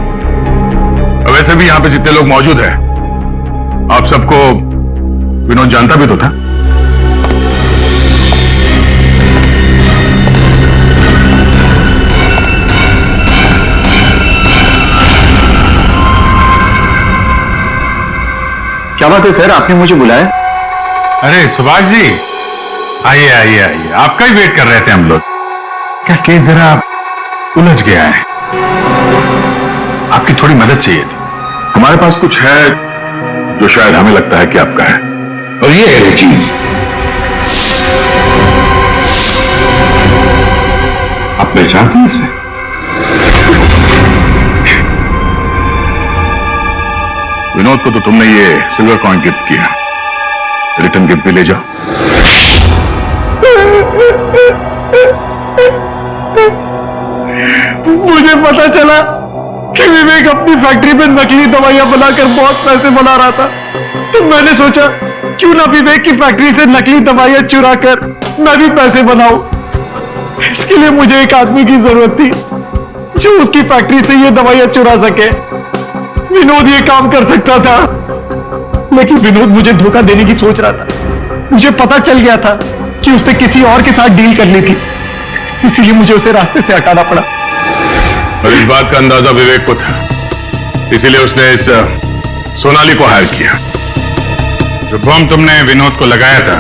वैसे भी यहां पे जितने लोग मौजूद हैं, आप सबको विनोद जानता भी तो था। क्या बात है सर, आपने मुझे बुलाया? अरे सुभाष जी, आइए आइए आइए, आपका ही वेट कर रहे थे हम लोग। क्या केस जरा उलझ गया है, आपकी थोड़ी मदद चाहिए थी। हमारे पास कुछ है जो शायद हमें लगता है कि आपका है, और ये है वो चीज। आप पहचानते हैं इसे? विनोद को तो तुमने ये सिल्वर कॉइन गिफ्ट किया, रिटर्न गिफ्ट भी ले जाओ। मुझे पता चला कि विवेक अपनी फैक्ट्री पे नकली दवाइयां बनाकर बहुत पैसे बना रहा था, तो मैंने सोचा क्यों ना विवेक की फैक्ट्री से नकली दवाइयां चुरा कर मैं भी पैसे बनाऊं। इसके लिए मुझे एक आदमी की जरूरत थी जो उसकी फैक्ट्री से ये दवाइयां चुरा सके। विनोद ये काम कर सकता था, लेकिन विनोद मुझे धोखा देने की सोच रहा था। मुझे पता चल गया था कि उसने किसी और के साथ डील करनी थी, इसीलिए मुझे उसे रास्ते से हटाना पड़ा। और इस बात का अंदाजा विवेक को था, इसीलिए उसने इस सोनाली को हायर किया। जो बम तुमने विनोद को लगाया था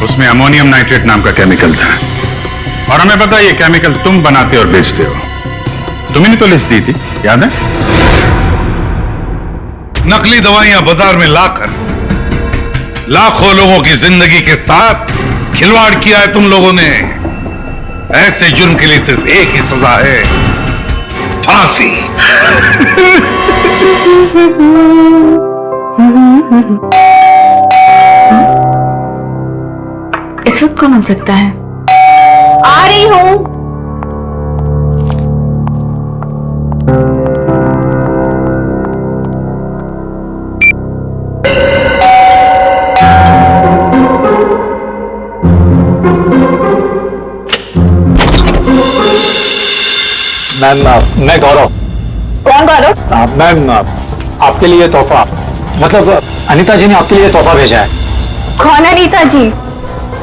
उसमें अमोनियम नाइट्रेट नाम का केमिकल था, और हमें पता ये केमिकल तुम बनाते और बेचते हो। तुमने तो लिस्ट दी थी, याद है? नकली दवाइयां बाजार में लाकर लाखों लोगों की जिंदगी के साथ खिलवाड़ किया है तुम लोगों ने। ऐसे जुर्म के लिए सिर्फ एक ही सजा है, फांसी। इस वक्त कौन हो सकता है? आ रही हूं। मैम, मैं गौरव। कौन गौरव? मैम, आपके लिए तोहफा, मतलब अनीता जी ने आपके लिए तोहफा भेजा है। कौन अनीता जी?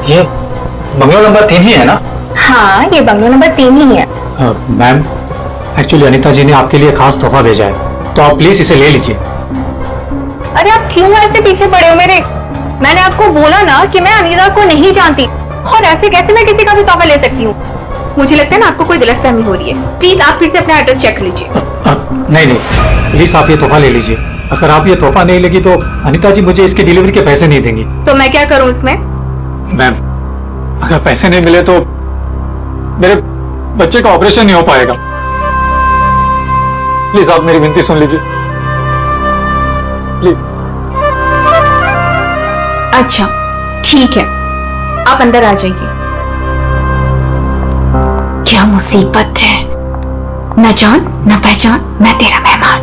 ये बंगलो नंबर 3 ही है ना? हाँ, ये बंगलो नंबर 3 ही है। मैम, एक्चुअली अनीता जी ने आपके लिए खास तोहफा भेजा है, तो आप प्लीज इसे ले लीजिए। अरे आप क्यों ऐसे पीछे पड़े हो मेरे? मैंने आपको बोला ना कि मैं अनीता को नहीं जानती, और ऐसे कैसे मैं किसी का भी तोहफा ले सकती हूँ? मुझे लगता है ना आपको कोई गलतफहमी हो रही है। प्लीज आप फिर से अपना एड्रेस चेक कर लीजिए। नहीं, प्लीज आप ये तोहफा ले लीजिए। अगर आप ये तोहफा नहीं लेगी तो अनीता जी मुझे इसके डिलीवरी के पैसे नहीं देंगी। तो मैं क्या करूं इसमें? मैम, अगर पैसे नहीं मिले तो मेरे बच्चे का ऑपरेशन नहीं हो पाएगा। प्लीज आप मेरी विनती सुन लीजिए, प्लीज। अच्छा ठीक है, आप अंदर आ जाइए। क्या मुसीबत है, न जान न पहचान, मैं तेरा मेहमान।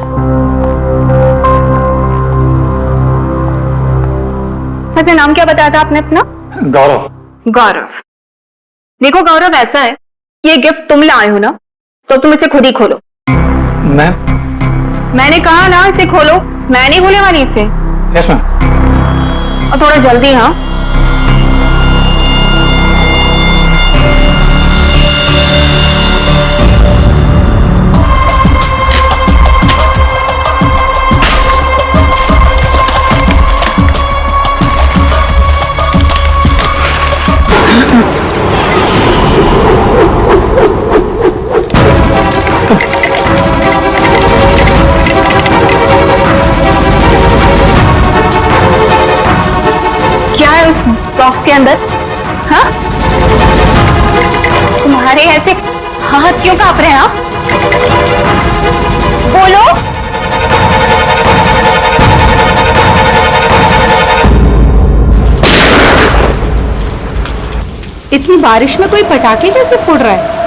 वैसे नाम क्या बताया था आपने अपना? गौरव। गौरव। देखो गौरव, ऐसा है, ये गिफ्ट तुम लाए हो ना, तो तुम इसे खुद ही खोलो। मैंने कहा ना इसे खोलो, मैं नहीं खोलने वाली इसे। Yes ma'am. और थोड़ा जल्दी। हाँ, बॉक्स के अंदर? हाँ, तुम्हारे ऐसे हाथ क्यों कांप रहे हैं? आप बोलो। इतनी बारिश में कोई पटाखे कैसे फोड़ रहा है?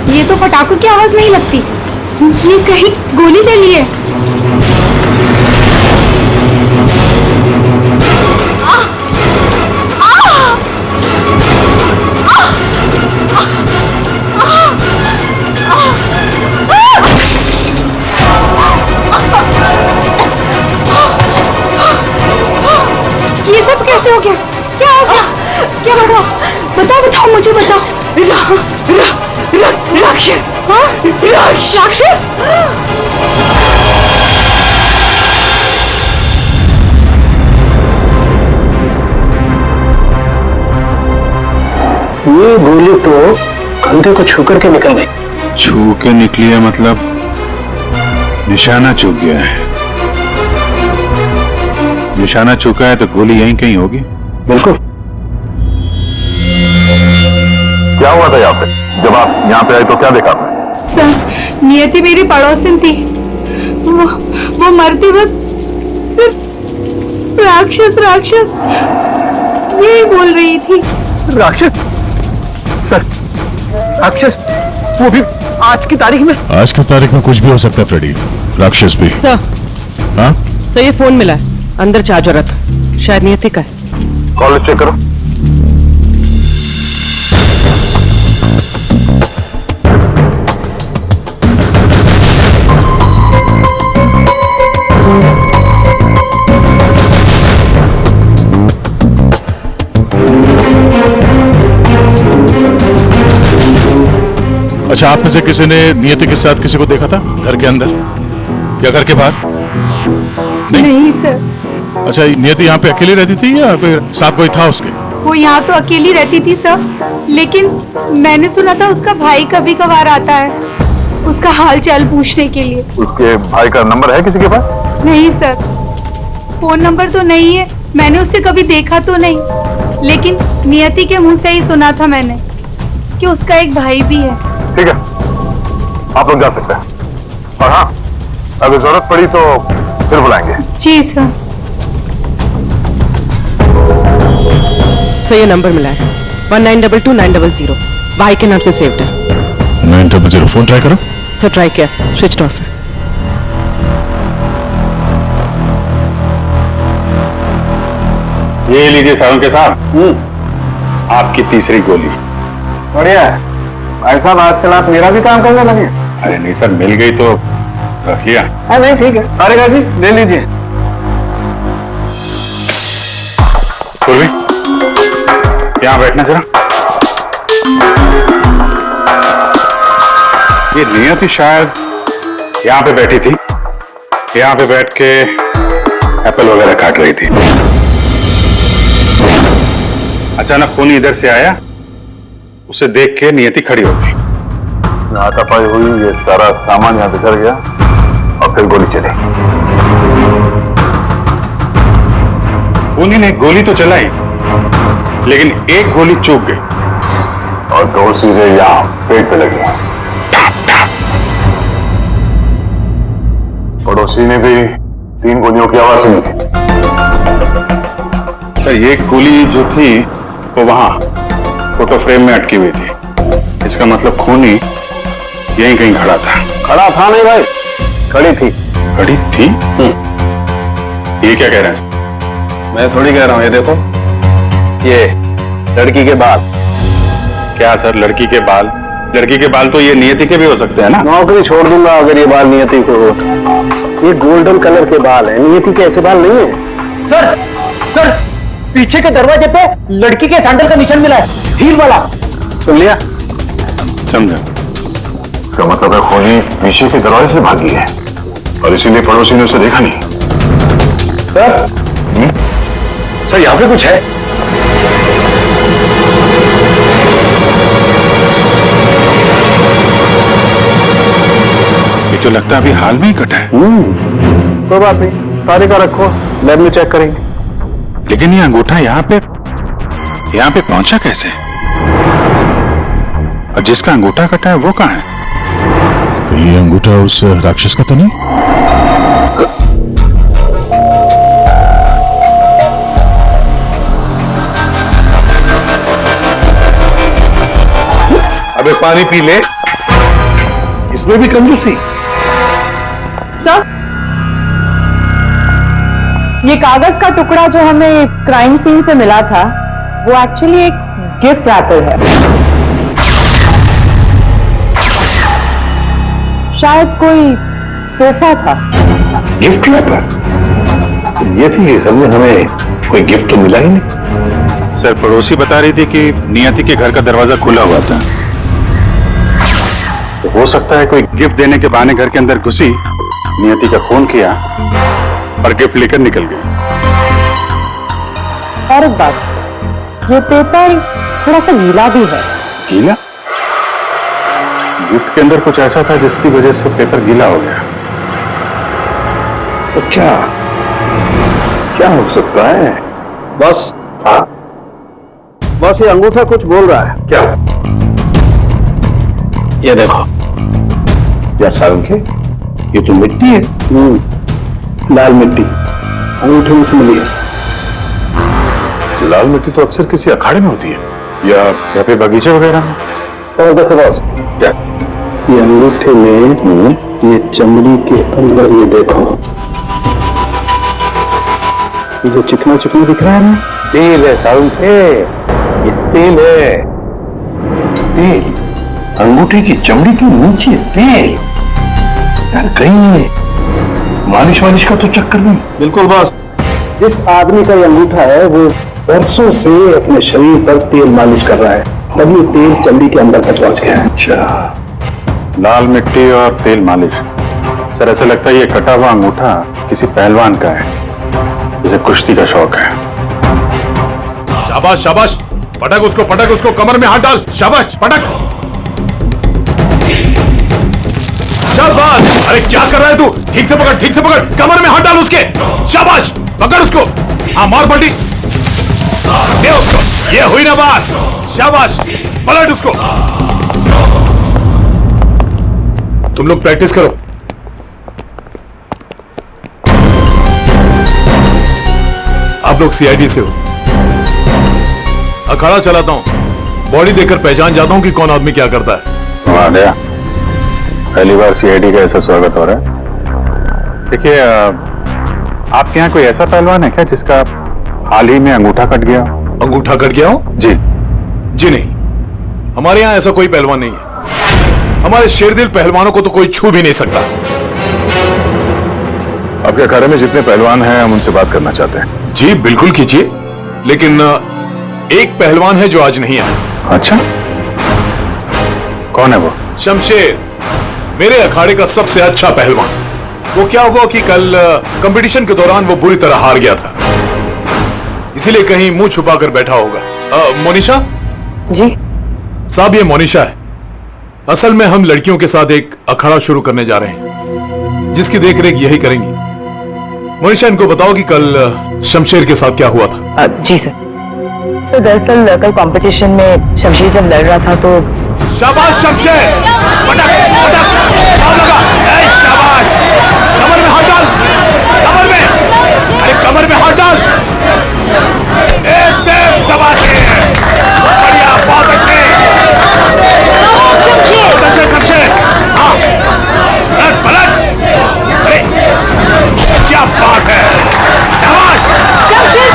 ये तो पटाखों की आवाज नहीं लगती, ये कहीं गोली चली है। ये सब कैसे हो गया? क्या हो गया? क्या बताओ, बताओ बताओ, मुझे बताओ। राक्षस। राक्षस? ये गोली तो कंधे को छू करके निकल गई। छू के निकली है मतलब निशाना चूक गया है। निशाना चूका है तो गोली यहीं कहीं होगी। बिल्कुल। क्या हुआ था यहाँ पे? जब आप यहाँ पे आए तो क्या देखा? सर, नियति मेरी पड़ोसन थी, वो मरते वक्त सिर्फ राक्षस राक्षस यही बोल रही थी। राक्षस? सर, राक्षस? वो भी आज की तारीख में? आज की तारीख में कुछ भी हो सकता है फ्रेडी, राक्षस भी। सर, हाँ सर ये फोन मिला है, अंदर चार्जर था, शायद नियति का है। कॉल चेक करो। अच्छा, आप में से किसी ने नियति के साथ किसी को देखा था घर के अंदर या घर के बाहर? नहीं सर, अच्छा, नियति यहाँ पे अकेली रहती थी या फिर साथ कोई था उसके? वो यहाँ तो अकेली रहती थी सर, लेकिन मैंने सुना था उसका भाई कभी कभार आता है उसका हाल चाल पूछने के लिए। उसके भाई का नंबर है किसी के पास? नहीं सर, फोन नंबर तो नहीं है, मैंने उससे कभी देखा तो नहीं, लेकिन नियति के मुंह से ही सुना था मैंने कि उसका एक भाई भी है। ठीक है, आप लोग जा सकते हैं। और हाँ, अगर जरूरत पड़ी तो फिर बुलाएंगे। जी सर। सर ये नंबर मिला है 1922-900, भाई के नाम से सेव्ड है। 900, फोन ट्राई करो। सर ट्राई किया, स्विच ऑफ है। ये लीजिए सावंके साहब, आपकी तीसरी गोली। बढ़िया है भाई साहब, आजकल आप मेरा भी काम करने लगे। अरे नहीं सर, मिल गई तो रख लिया। नहीं ठीक है, अरे जी ले लीजिए। पूर्वी, यहाँ बैठना जरा। ये नियति शायद यहाँ पे बैठी थी, यहाँ पे बैठ के एप्पल वगैरह काट रही थी। अचानक खूनी इधर से आया, उसे देख के नियति खड़ी हो गई। हाथापाई हुई, ये सारा सामान यहाँ बिखर गया और फिर गोली चली। खूनी ने गोली तो चलाई, लेकिन एक गोली चूक गई और दो सीधे यहाँ पेट पे लगी। पड़ोसी ने भी 3 गोलियों की आवाज सुनी थी। सर ये गोली जो थी वो वहां फोटो फ्रेम में अटकी हुई थी। इसका मतलब खूनी यहीं कहीं खड़ा था। खड़ा था नहीं भाई, खड़ी थी। खड़ी थी? ये क्या कह रहे हैं सर? मैं थोड़ी कह रहा हूँ, ये देखो, ये लड़की के बाल। क्या सर, लड़की के बाल? लड़की के बाल तो ये नियति के भी हो सकते हैं ना? नौकरी छोड़ दूंगा अगर ये बाल नियति के हो। ये गोल्डन कलर के बाल है, नियति के ऐसे बाल नहीं है। सर पीछे के दरवाजे पे लड़की के सैंडल का निशान मिला है, हील वाला। सुन लिया? समझा। इसका मतलब है खूनी पीछे के दरवाजे से भागी है और इसीलिए पड़ोसी ने उसे देखा नहीं। सर, सर यहाँ पे कुछ है। ये तो लगता है अभी हाल में ही कटा है। कोई बात नहीं, तारीख रखो, लैब में चेक करेंगे। लेकिन ये अंगूठा यहाँ पे पहुंचा कैसे? और जिसका अंगूठा कटा है वो कहाँ है? ये अंगूठा उस राक्षस का तो नहीं? अबे पानी पी ले, इसमें भी कंजूसी। सर, ये कागज का टुकड़ा जो हमें क्राइम सीन से मिला था वो एक्चुअली एक गिफ्ट रैपर है। शायद कोई तोहफा था। Gift wrapper? ये थी, हमें कोई गिफ्ट तो मिला ही नहीं। सर पड़ोसी बता रही थी कि नियति के घर का दरवाजा खुला हुआ था, तो हो सकता है कोई गिफ्ट देने के बहाने घर के अंदर घुसी, नियति का फोन किया और गिफ्ट लेकर निकल गई। और एक बात, ये पेपर थोड़ा सा गीला भी है। गीला? गिफ्ट के अंदर कुछ ऐसा था जिसकी वजह से पेपर गीला हो गया। तो क्या हो सकता है? बस, हाँ, बस ये अंगूठा कुछ बोल रहा है। क्या? ये देखो, या सारंगे, ये तो मिट्टी है। लाल मिट्टी अंगूठे में से मिली है। लाल मिट्टी तो अक्सर किसी अखाड़े में होती है या फिर बगीचे वगैरह में। और देखो बॉस, क्या? ये अंगूठे में ये चमड़ी के अंदर, ये देखो, ये जो चिकना चिकना दिख रहा है ना, तेल है साउंड है, ये तेल है। तेल? अंगूठे की चमड़ी के नीचे तेल? यार कहीं मालिश वालिश का तो चक्कर नहीं? बिल्कुल बॉस, जिस आदमी का ये अंगूठा है वो बरसों से अपने शरीर पर तेल मालिश कर रहा है, तभी तेल चमड़ी के अंदर तक पहुंच गया है। अच्छा, लाल मिट्टी और तेल मालिश। सर ऐसा लगता है ये कटा हुआ अंगूठा किसी पहलवान का है, जिसे कुश्ती का शौक है। शाबाश शाबाश, पटक उसको, कमर में हाथ डाल। शाबाश, पटक। शाबाश। अरे क्या कर रहा है तू? ठीक से पकड़, कमर में हाथ डाल उसके। शाबाश, पकड़ उसको। हाँ, मार पलटी। ये उसको, ये हुई ना बात। शाबाश, पलट उसको। तुम लोग प्रैक्टिस करो। आप लोग सीआईडी से हो। अखाड़ा चलाता हूं, बॉडी देखकर पहचान जाता हूं कि कौन आदमी क्या करता है। आ गया, पहली बार सीआईडी का ऐसा स्वागत हो रहा है। देखिए, आपके यहाँ कोई ऐसा पहलवान है क्या जिसका हाल ही में अंगूठा कट गया? अंगूठा कट गया हो? जी। जी नहीं, हमारे यहाँ ऐसा कोई पहलवान नहीं है। हमारे शेरदिल पहलवानों को तो कोई छू भी नहीं सकता। आपके अखाड़े में जितने पहलवान हैं हम उनसे बात करना चाहते हैं। जी बिल्कुल कीजिए, लेकिन एक पहलवान है जो आज नहीं आया। अच्छा, कौन है वो? शमशेर, मेरे अखाड़े का सबसे अच्छा पहलवान। वो क्या हुआ कि कल कंपटीशन के दौरान वो बुरी तरह हार गया था, इसीलिए कहीं मुंह छुपा कर बैठा होगा। मोनिशा जी साहब, ये मोनिशा है। असल में हम लड़कियों के साथ एक अखाड़ा शुरू करने जा रहे हैं, जिसकी देखरेख यही करेंगी। मोनिशा, इनको बताओ कि कल शमशेर के साथ क्या हुआ था। जी सर। सर दरअसल कल कंपटीशन में शमशेर जब लड़ रहा था तो। शाबाश शमशेर, पटक पटक, पाव लगा। ए, शाबाश, कमर में हाथ डाल, कमर में, अरे कमर में हाथ डाल। एकदम दबा के, बढ़िया, बहुत अच्छे, बहुत अच्छे शमशेर। हाँ, पलट पलट, अरे क्या बात है, शाबाश शमशेर,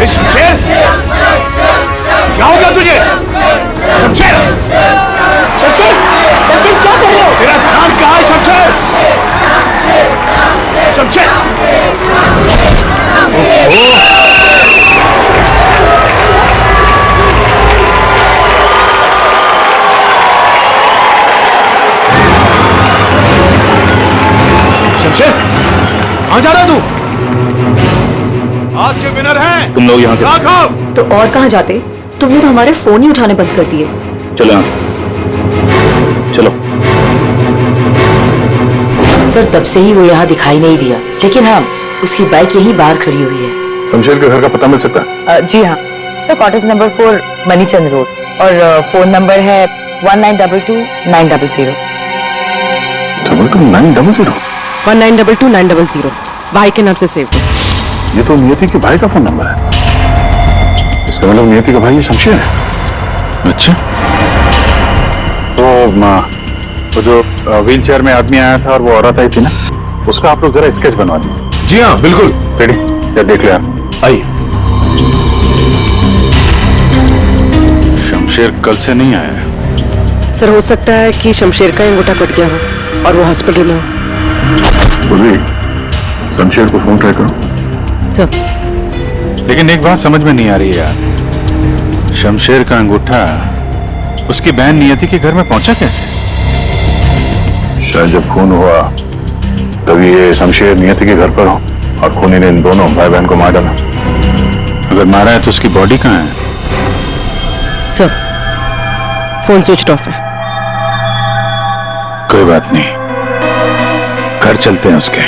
शमशेर, क्या हो गया तुझे? शमशेर, शमशेर, शमशेर क्या कर रहे हो? तेरा ध्यान कहाँ है शमशेर? शमशेर, शमशेर, कहाँ जा रहा तू? आज के विनर हैं तुम लोग यहाँ से। राघव। तो और कहाँ जाते? तुमने तो हमारे फोन ही उठाने बंद कर दिए। चलो यहाँ से, चलो। सर तब से ही वो यहाँ दिखाई नहीं दिया, लेकिन हाँ, उसकी बाइक यहीं बाहर खड़ी हुई है। शमशेर के घर का पता मिल सकता है? जी हाँ सर, कॉटेज नंबर 4 मनीचंद रोड, और फोन नंबर है 1922-900। 900? 1922-900 भाई के नाम से सेव करो। ये तो नियति के भाई का फोन नंबर है। इसका मतलब नियति का भाई ये शमशेर है। अच्छा, तो जो व्हील चेयर में आदमी आया था और वो औरत आई थी ना, उसका आप लोग जरा स्केच बनवा दीजिए। जी हाँ बिल्कुल। रेडी? क्या देख लिया? आइए। शमशेर कल से नहीं आया है। सर हो सकता है कि शमशेर का अंगूठा कट गया हो और वो हॉस्पिटल में हो। शमशेर को फोन ट्राई करो। सर लेकिन एक बात समझ में नहीं आ रही है यार, शमशेर का अंगूठा उसकी बहन नियति के घर में पहुंचा कैसे? शायद जब खून हुआ तभी ये शमशेर नियति के घर पर हो और खूनी ने इन दोनों भाई बहन को मार डाला। अगर मारा है तो उसकी बॉडी कहाँ है? सर फोन स्विच ऑफ है। कोई बात नहीं, घर चलते हैं उसके।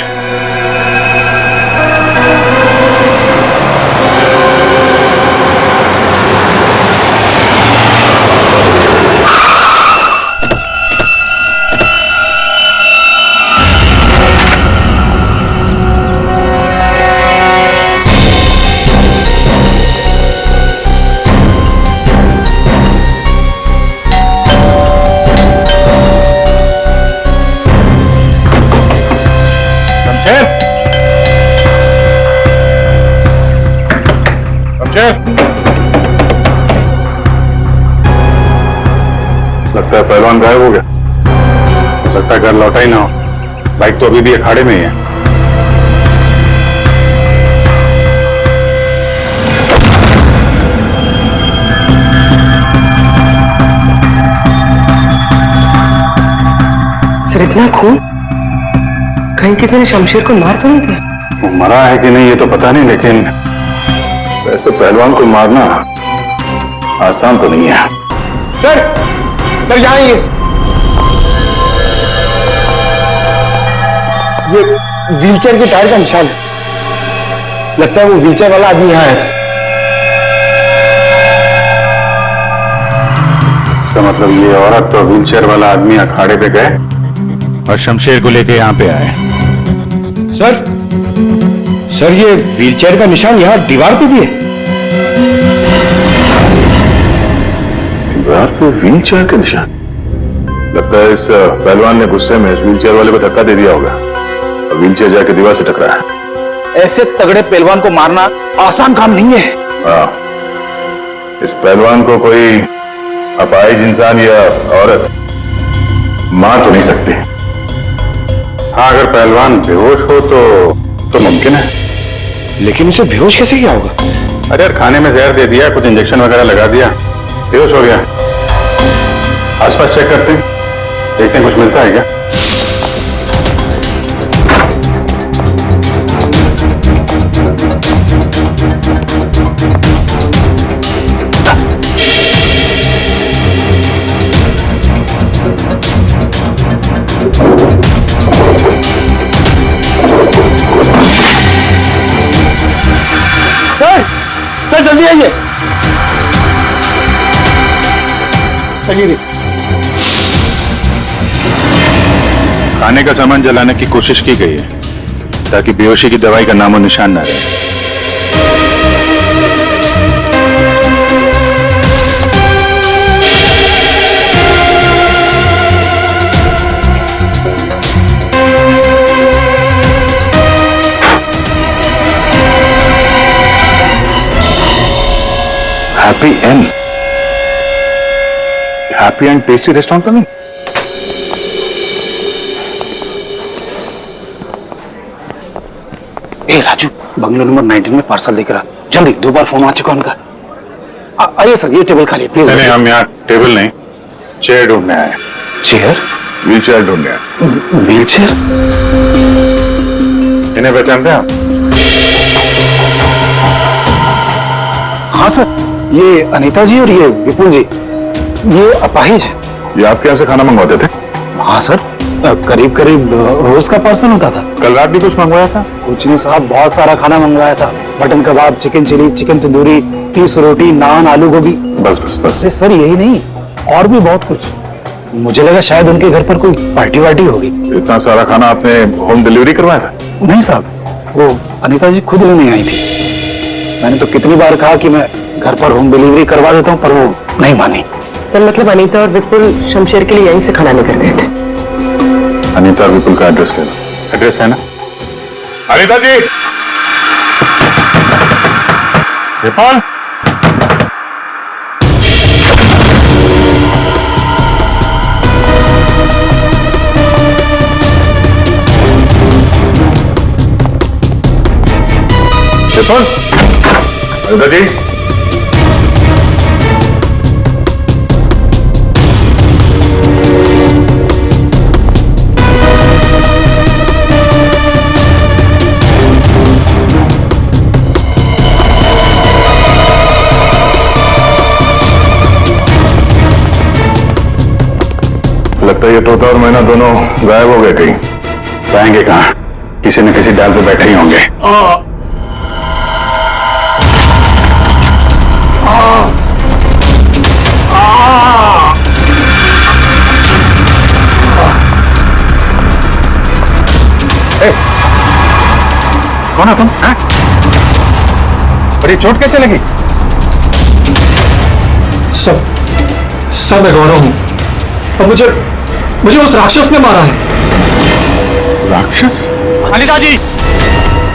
शमशेर, शमशेर, लगता है पहलवान गायब हो गया। हो सकता है घर लौटा ही ना हो। बाइक तो अभी भी अखाड़े में ही है। सर इतना खून, कहीं किसी ने शमशेर को मार तो नहीं दिया? वो मरा है कि नहीं ये तो पता नहीं, लेकिन वैसे पहलवान को मारना आसान तो नहीं है। सर यहाँ ये व्हीलचेयर के टायर का निशान है। लगता है वो व्हीलचेयर वाला आदमी यहाँ आया था। इसका मतलब ये औरत और व्हीलचेयर वाला आदमी अखाड़े पे गए और शमशेर को लेके यहाँ पे आए। सर ये व्हीलचेयर का निशान यहाँ दीवार पे भी है। दीवार पे व्हीलचेयर के निशान? लगता है इस पहलवान ने गुस्से में इस व्हीलचेयर वाले को धक्का दे दिया होगा और व्हीलचेयर जाके दीवार से टकराया। ऐसे तगड़े पहलवान को मारना आसान काम नहीं है। हाँ, इस पहलवान को कोई अपाहिज इंसान या औरत मार तो नहीं सकती। हाँ, अगर पहलवान बेहोश हो तो मुमकिन है। लेकिन उसे बेहोश कैसे किया होगा? अरे यार, खाने में जहर दे दिया, कुछ इंजेक्शन वगैरह लगा दिया, बेहोश हो गया। आसपास चेक करते हैं, देखते हैं कुछ मिलता है क्या। सर जल्दी आइए। चलिए। खाने का सामान जलाने की कोशिश की गई है ताकि बेहोशी की दवाई का नामो निशान ना रहे। हैप्पी एंड टेस्टी रेस्टोरेंट तो नहीं? ए राजू, बंगलो नंबर 19 में पार्सल लेकर आ जल्दी। 2 बार फोन आ चुका उनका। आइए सर, ये टेबल खाली प्लीज। नहीं, हम यहाँ टेबल नहीं, चेयर ढूंढने आए। चेयर? व्हील चेयर ढूंढने आए। Wheel chair? इन्हें पहचानते हैं आप? हाँ सर, ये अनीता जी और ये विपुल जी, ये अपाहिज है। ये आपके यहाँ से खाना मंगवाते थे? हाँ सर, करीब करीब रोज का पार्सल होता था। कल रात भी कुछ मंगवाया था? कुछ नहीं साहब, बहुत सारा खाना मंगवाया था। मटन कबाब, चिकन चिली, चिकन तंदूरी, 30 रोटी, नान, आलू गोभी। बस बस बस। अरे सर यही नहीं, और भी बहुत कुछ। मुझे लगा शायद उनके घर पर कोई पार्टी वार्टी होगी। इतना सारा खाना आपने होम डिलीवरी करवाया था? नहीं साहब, वो अनीता जी खुद लेने आई थी। मैंने तो कितनी बार कहा कि मैं घर पर होम डिलीवरी करवा देता हूँ, पर वो नहीं मानी। सर मतलब अनीता और विपुल शमशेर के लिए यहीं से खाना लेकर गए थे। अनीता और विपुल का एड्रेस ले लो। एड्रेस है ना? अनीता जी, विपुल, विपुल, अनीता जी, लगता है ये तोता और मैना दोनों गायब हो गए कहीं। जाएंगे कहाँ? किसी न किसी डाल पे बैठे ही होंगे। कौन है तुम? और ये चोट कैसे लगी? सब मैं गौरव हूं और मुझे उस राक्षस ने मारा है। राक्षस? अनिता जी,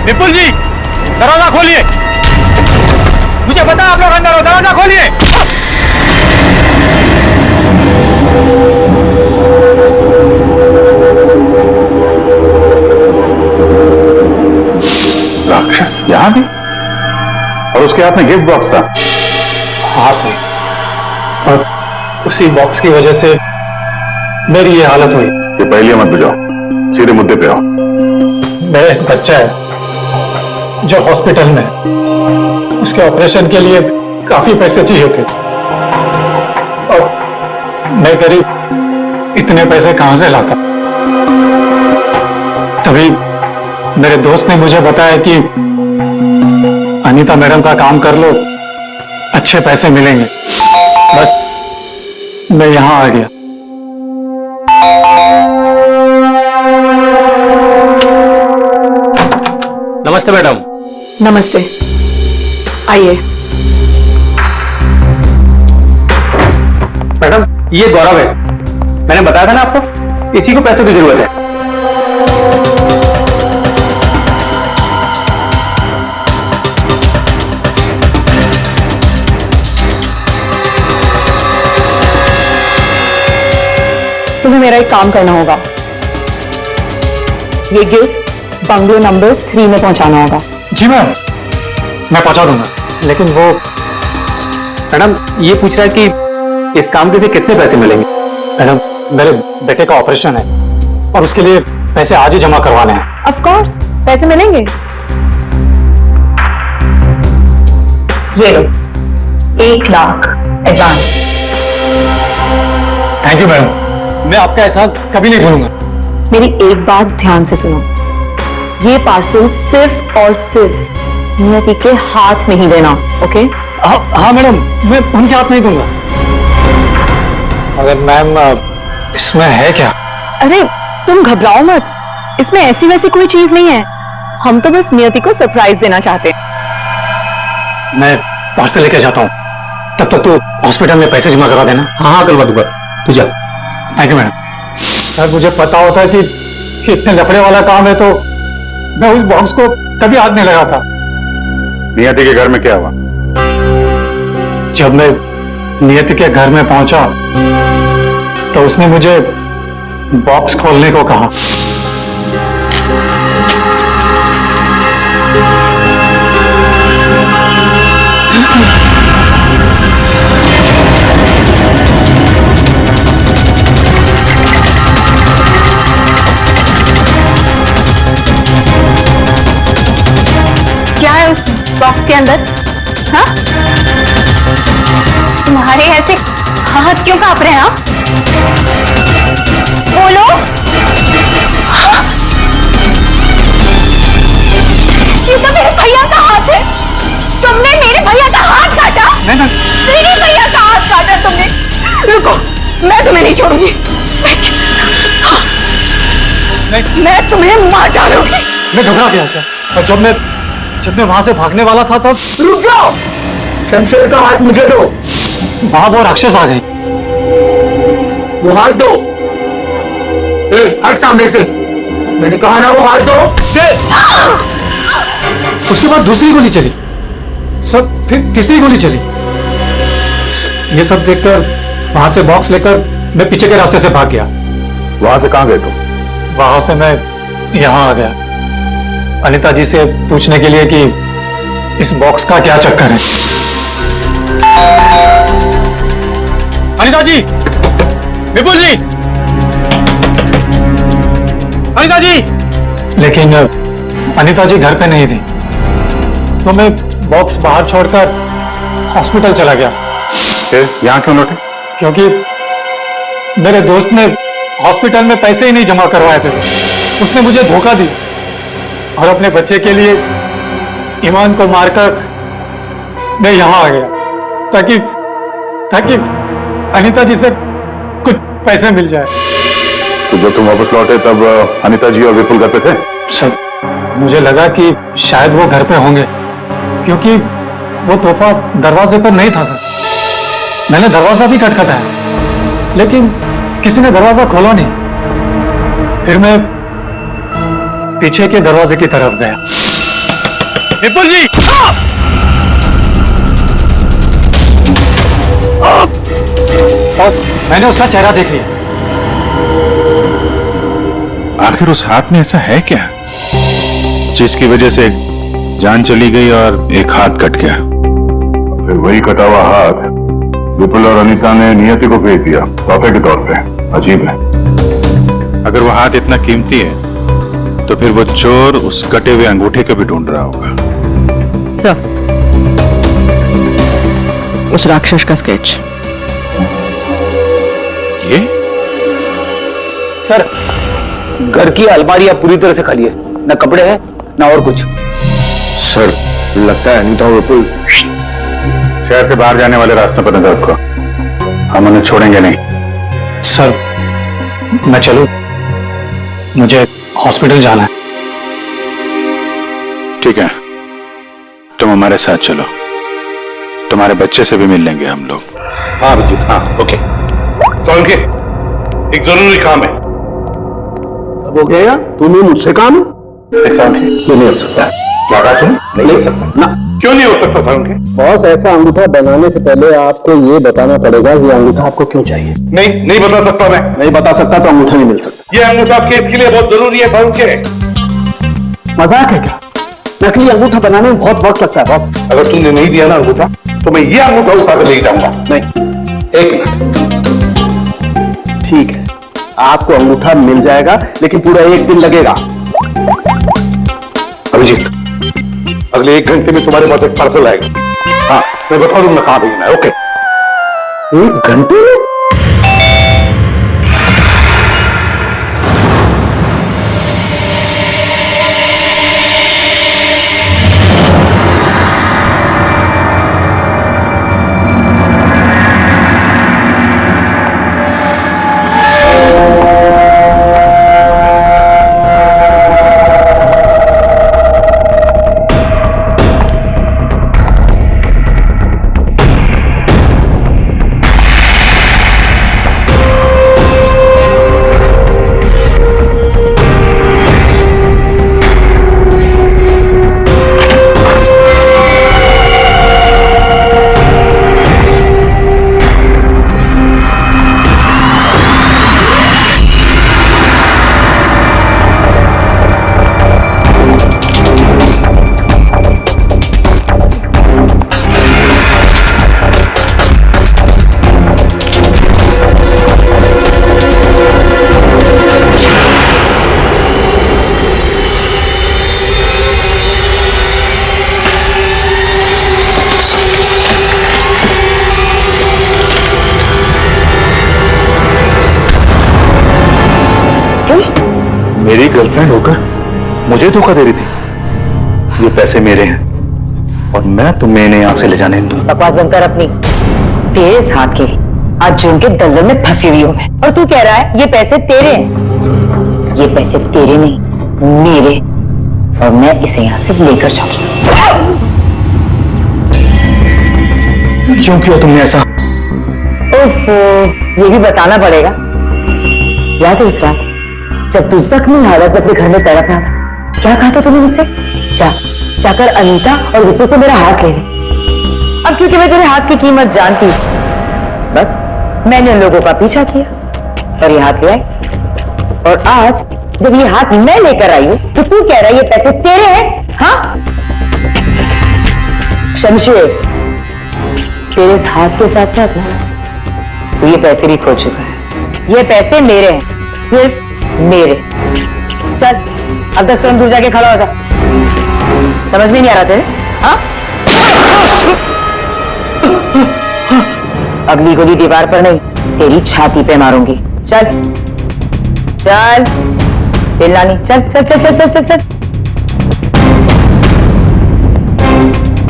विपुल जी, दरवाजा खोलिए। मुझे पता है आप लोग अंदर हो, दरवाजा खोलिए। राक्षस यहां भी, और उसके हाथ में गिफ्ट बॉक्स था। हाँ सर, और उसी बॉक्स की वजह से मेरी ये हालत हुई। ये पहले मत बुझाओ, सीधे मुद्दे पे आओ। मेरा एक बच्चा है जो हॉस्पिटल में है। उसके ऑपरेशन के लिए काफी पैसे चाहिए थे और मैं गरीब इतने पैसे कहां से लाता। तभी मेरे दोस्त ने मुझे बताया कि अनीता मैडम का काम कर लो, अच्छे पैसे मिलेंगे। बस मैं यहां आ गया। नमस्ते मैडम। नमस्ते, आइए। मैडम, ये गौरव है। मैंने बताया था ना आपको, इसी को पैसों की जरूरत है। तुम्हें मेरा एक काम करना होगा। ये गिफ्ट बंगलो नंबर 3 में पहुंचाना होगा। जी मैम, मैं पहुंचा दूंगा। लेकिन वो मैडम, ये पूछ रहा है कि इस काम के से कितने पैसे मिलेंगे? मैडम, मेरे बेटे का ऑपरेशन है और उसके लिए पैसे आज ही जमा करवाने हैं। ऑफ कोर्स, पैसे मिलेंगे। ये लो, 1 lakh advance. Thank you madam, मैं आपका एहसान कभी नहीं भूलूंगा। मेरी एक बात ध्यान से सुनो, ये पार्सल सिर्फ और सिर्फ नियति के हाथ में ही देना, ओके? हाँ मैडम, मैं उनके हाथ नहीं दूंगा। अगर मैम, इसमें है क्या? अरे तुम घबराओ मत, इसमें ऐसी वैसी कोई चीज नहीं है। हम तो बस नियति को सरप्राइज देना चाहते हैं। मैं पार्सल लेके जाता हूँ, तब तक तू हॉस्पिटल में पैसे जमा करवा देना। हाँ करवा दूंगा, तू जा। Thank you madam. सर, मुझे पता होता है कि इतने लफड़े वाला काम है तो मैं उस बॉक्स को कभी हाथ नहीं लगाता। नियति के घर में क्या हुआ? जब मैं नियति के घर में पहुंचा तो उसने मुझे बॉक्स खोलने को कहा। क्या है उस बॉक्स के अंदर? हाँ, तुम्हारे ऐसे हाथ क्यों कांप रहे हैं? हाँ? बोलो। हाँ? ये तो मेरे भैया का हाथ है। तुमने मेरे भैया का हाथ काटा? मेरे भैया का हाथ काटा तुमने। रुको, मैं तुम्हें नहीं छोड़ूंगी। हाँ, मैं तुम्हें मार डालूंगी। मैं घबरा गया सर, और जब मैं वहां से भागने वाला था तब। रुक जाओ, शमशेर का हाथ मुझे दो। वहां वो राक्षस आ गई। वो हाथ दो। हट सामने से, मैंने कहा ना वो हाथ दो। उसके बाद दूसरी गोली चली, सब फिर तीसरी गोली चली। ये सब देखकर वहां से बॉक्स लेकर मैं पीछे के रास्ते से भाग गया। वहां से कहां गए तुम? वहां से मैं यहां आ गया अनीता जी से पूछने के लिए कि इस बॉक्स का क्या चक्कर है। अनीता जी, विपुल जी, अनीता जी। लेकिन अनीता जी घर पे नहीं थी, तो मैं बॉक्स बाहर छोड़कर हॉस्पिटल चला गया। यहाँ क्यों लौटे? क्योंकि मेरे दोस्त ने हॉस्पिटल में पैसे ही नहीं जमा करवाए थे। उसने मुझे धोखा दी और अपने बच्चे के लिए ईमान को मारकर मैं यहां आ गया ताकि अनीता जी से कुछ पैसे मिल जाए। तो जब तुम वापस लौटे तब अनीता जी और विपुल घर पे थे? सर, मुझे लगा कि शायद वो घर पे होंगे, क्योंकि वो तोहफा दरवाजे पर नहीं था सर। मैंने दरवाजा भी खटखटाया, लेकिन किसी ने दरवाजा खोला नहीं। फिर मैं पीछे के दरवाजे की तरफ गया। विपुल जी! और मैंने उसका चेहरा देख लिया। आखिर उस हाथ में ऐसा है क्या जिसकी वजह से जान चली गई और एक हाथ कट गया? फिर वही कटा हुआ हाथ विपुल और अनीता ने नियति को भेज दिया तोहफे के तौर पे। अजीब है। अगर वो हाथ इतना कीमती है तो फिर वो चोर उस कटे हुए अंगूठे को भी ढूंढ रहा होगा। सर, उस राक्षस का स्केच। ये? सर, घर की अलमारियां पूरी तरह से खाली है, न कपड़े हैं न और कुछ। सर, लगता है अनीता और विपुल शहर से बाहर जाने वाले रास्तों पर नजर रखो, हम उन्हें छोड़ेंगे नहीं। सर, मैं चलूं? मुझे हॉस्पिटल जाना है। ठीक है, तुम हमारे साथ चलो, तुम्हारे बच्चे से भी मिल लेंगे हम लोग। हाँ अभिजीत, हाँ ओके। सोलंकी, एक जरूरी काम है। सब हो गया? तुम्हें मुझसे काम है? ये नहीं हो सकता। क्या कहा तुम? नहीं हो सकता ना। क्यों नहीं हो सकता सोलंकी? बॉस, ऐसा अंगूठा बनाने से पहले आपको ये बताना पड़ेगा कि अंगूठा आपको क्यों चाहिए। नहीं बता सकता मैं। नहीं बता सकता तो अंगूठा नहीं मिल सकता। ये अंगूठा केस के लिए बहुत जरूरी है सोलंकी। मजाक है क्या? नकली अंगूठा बनाने में बहुत वक्त लगता है बॉस। अगर तुमने नहीं दिया ना अंगूठा तो मैं ये अंगूठा उठा कर ले जाऊंगा। नहीं, एक मिनट। ठीक है, आपको अंगूठा मिल जाएगा, लेकिन पूरा 1 दिन लगेगा। अभिजीत, अगले 1 घंटे में तुम्हारे पास एक पार्सल आएगा। हाँ, मैं बता दूंगा कहां भेजना है। ओके। 1 घंटे में? मेरी गर्लफ्रेंड होकर मुझे धोखा दे रही थी। ये पैसे मेरे हैं और मैं तुम्हें इन्हें यहां से ले जाने दूं। बकवास बनकर अपनी तेरे साथ के आज जो उनके दलदल में फंसी हुई हूं मैं, और तू कह रहा है ये पैसे तेरे हैं। ये पैसे तेरे नहीं, मेरे, और मैं इसे यहां से लेकर जाऊंगी। क्यों किया तुमने ऐसा? ओफो, ये भी बताना पड़ेगा। याद है उस रात जब तू जख्मी हालत में अपने घर में तड़प रहा था, क्या कहा था तूने मुझसे? जाकर अनीता और विपुल से मेरा हाथ ले ले। अब क्योंकि मैं तेरे हाथ की कीमत जानती हूँ, बस मैंने उन लोगों का पीछा किया और ये हाथ ले आई। और आज जब ये हाथ मैं लेकर आई हूं तो तू कह रहा है ये पैसे तेरे हैं? हाँ शमशेर, तेरे इस हाथ के साथ साथ ना तो ये पैसे भी खो चुका है। ये पैसे मेरे हैं, सिर्फ मेरे। चल अब 10 कदम दूर जाके खड़ा हो जा। समझ में नहीं आ रहा तेरे? हाँ? अगली गोली दीवार पर नहीं, तेरी छाती पे मारूंगी। चल चल चिल्लानी, चल चल चल चल चल चल चल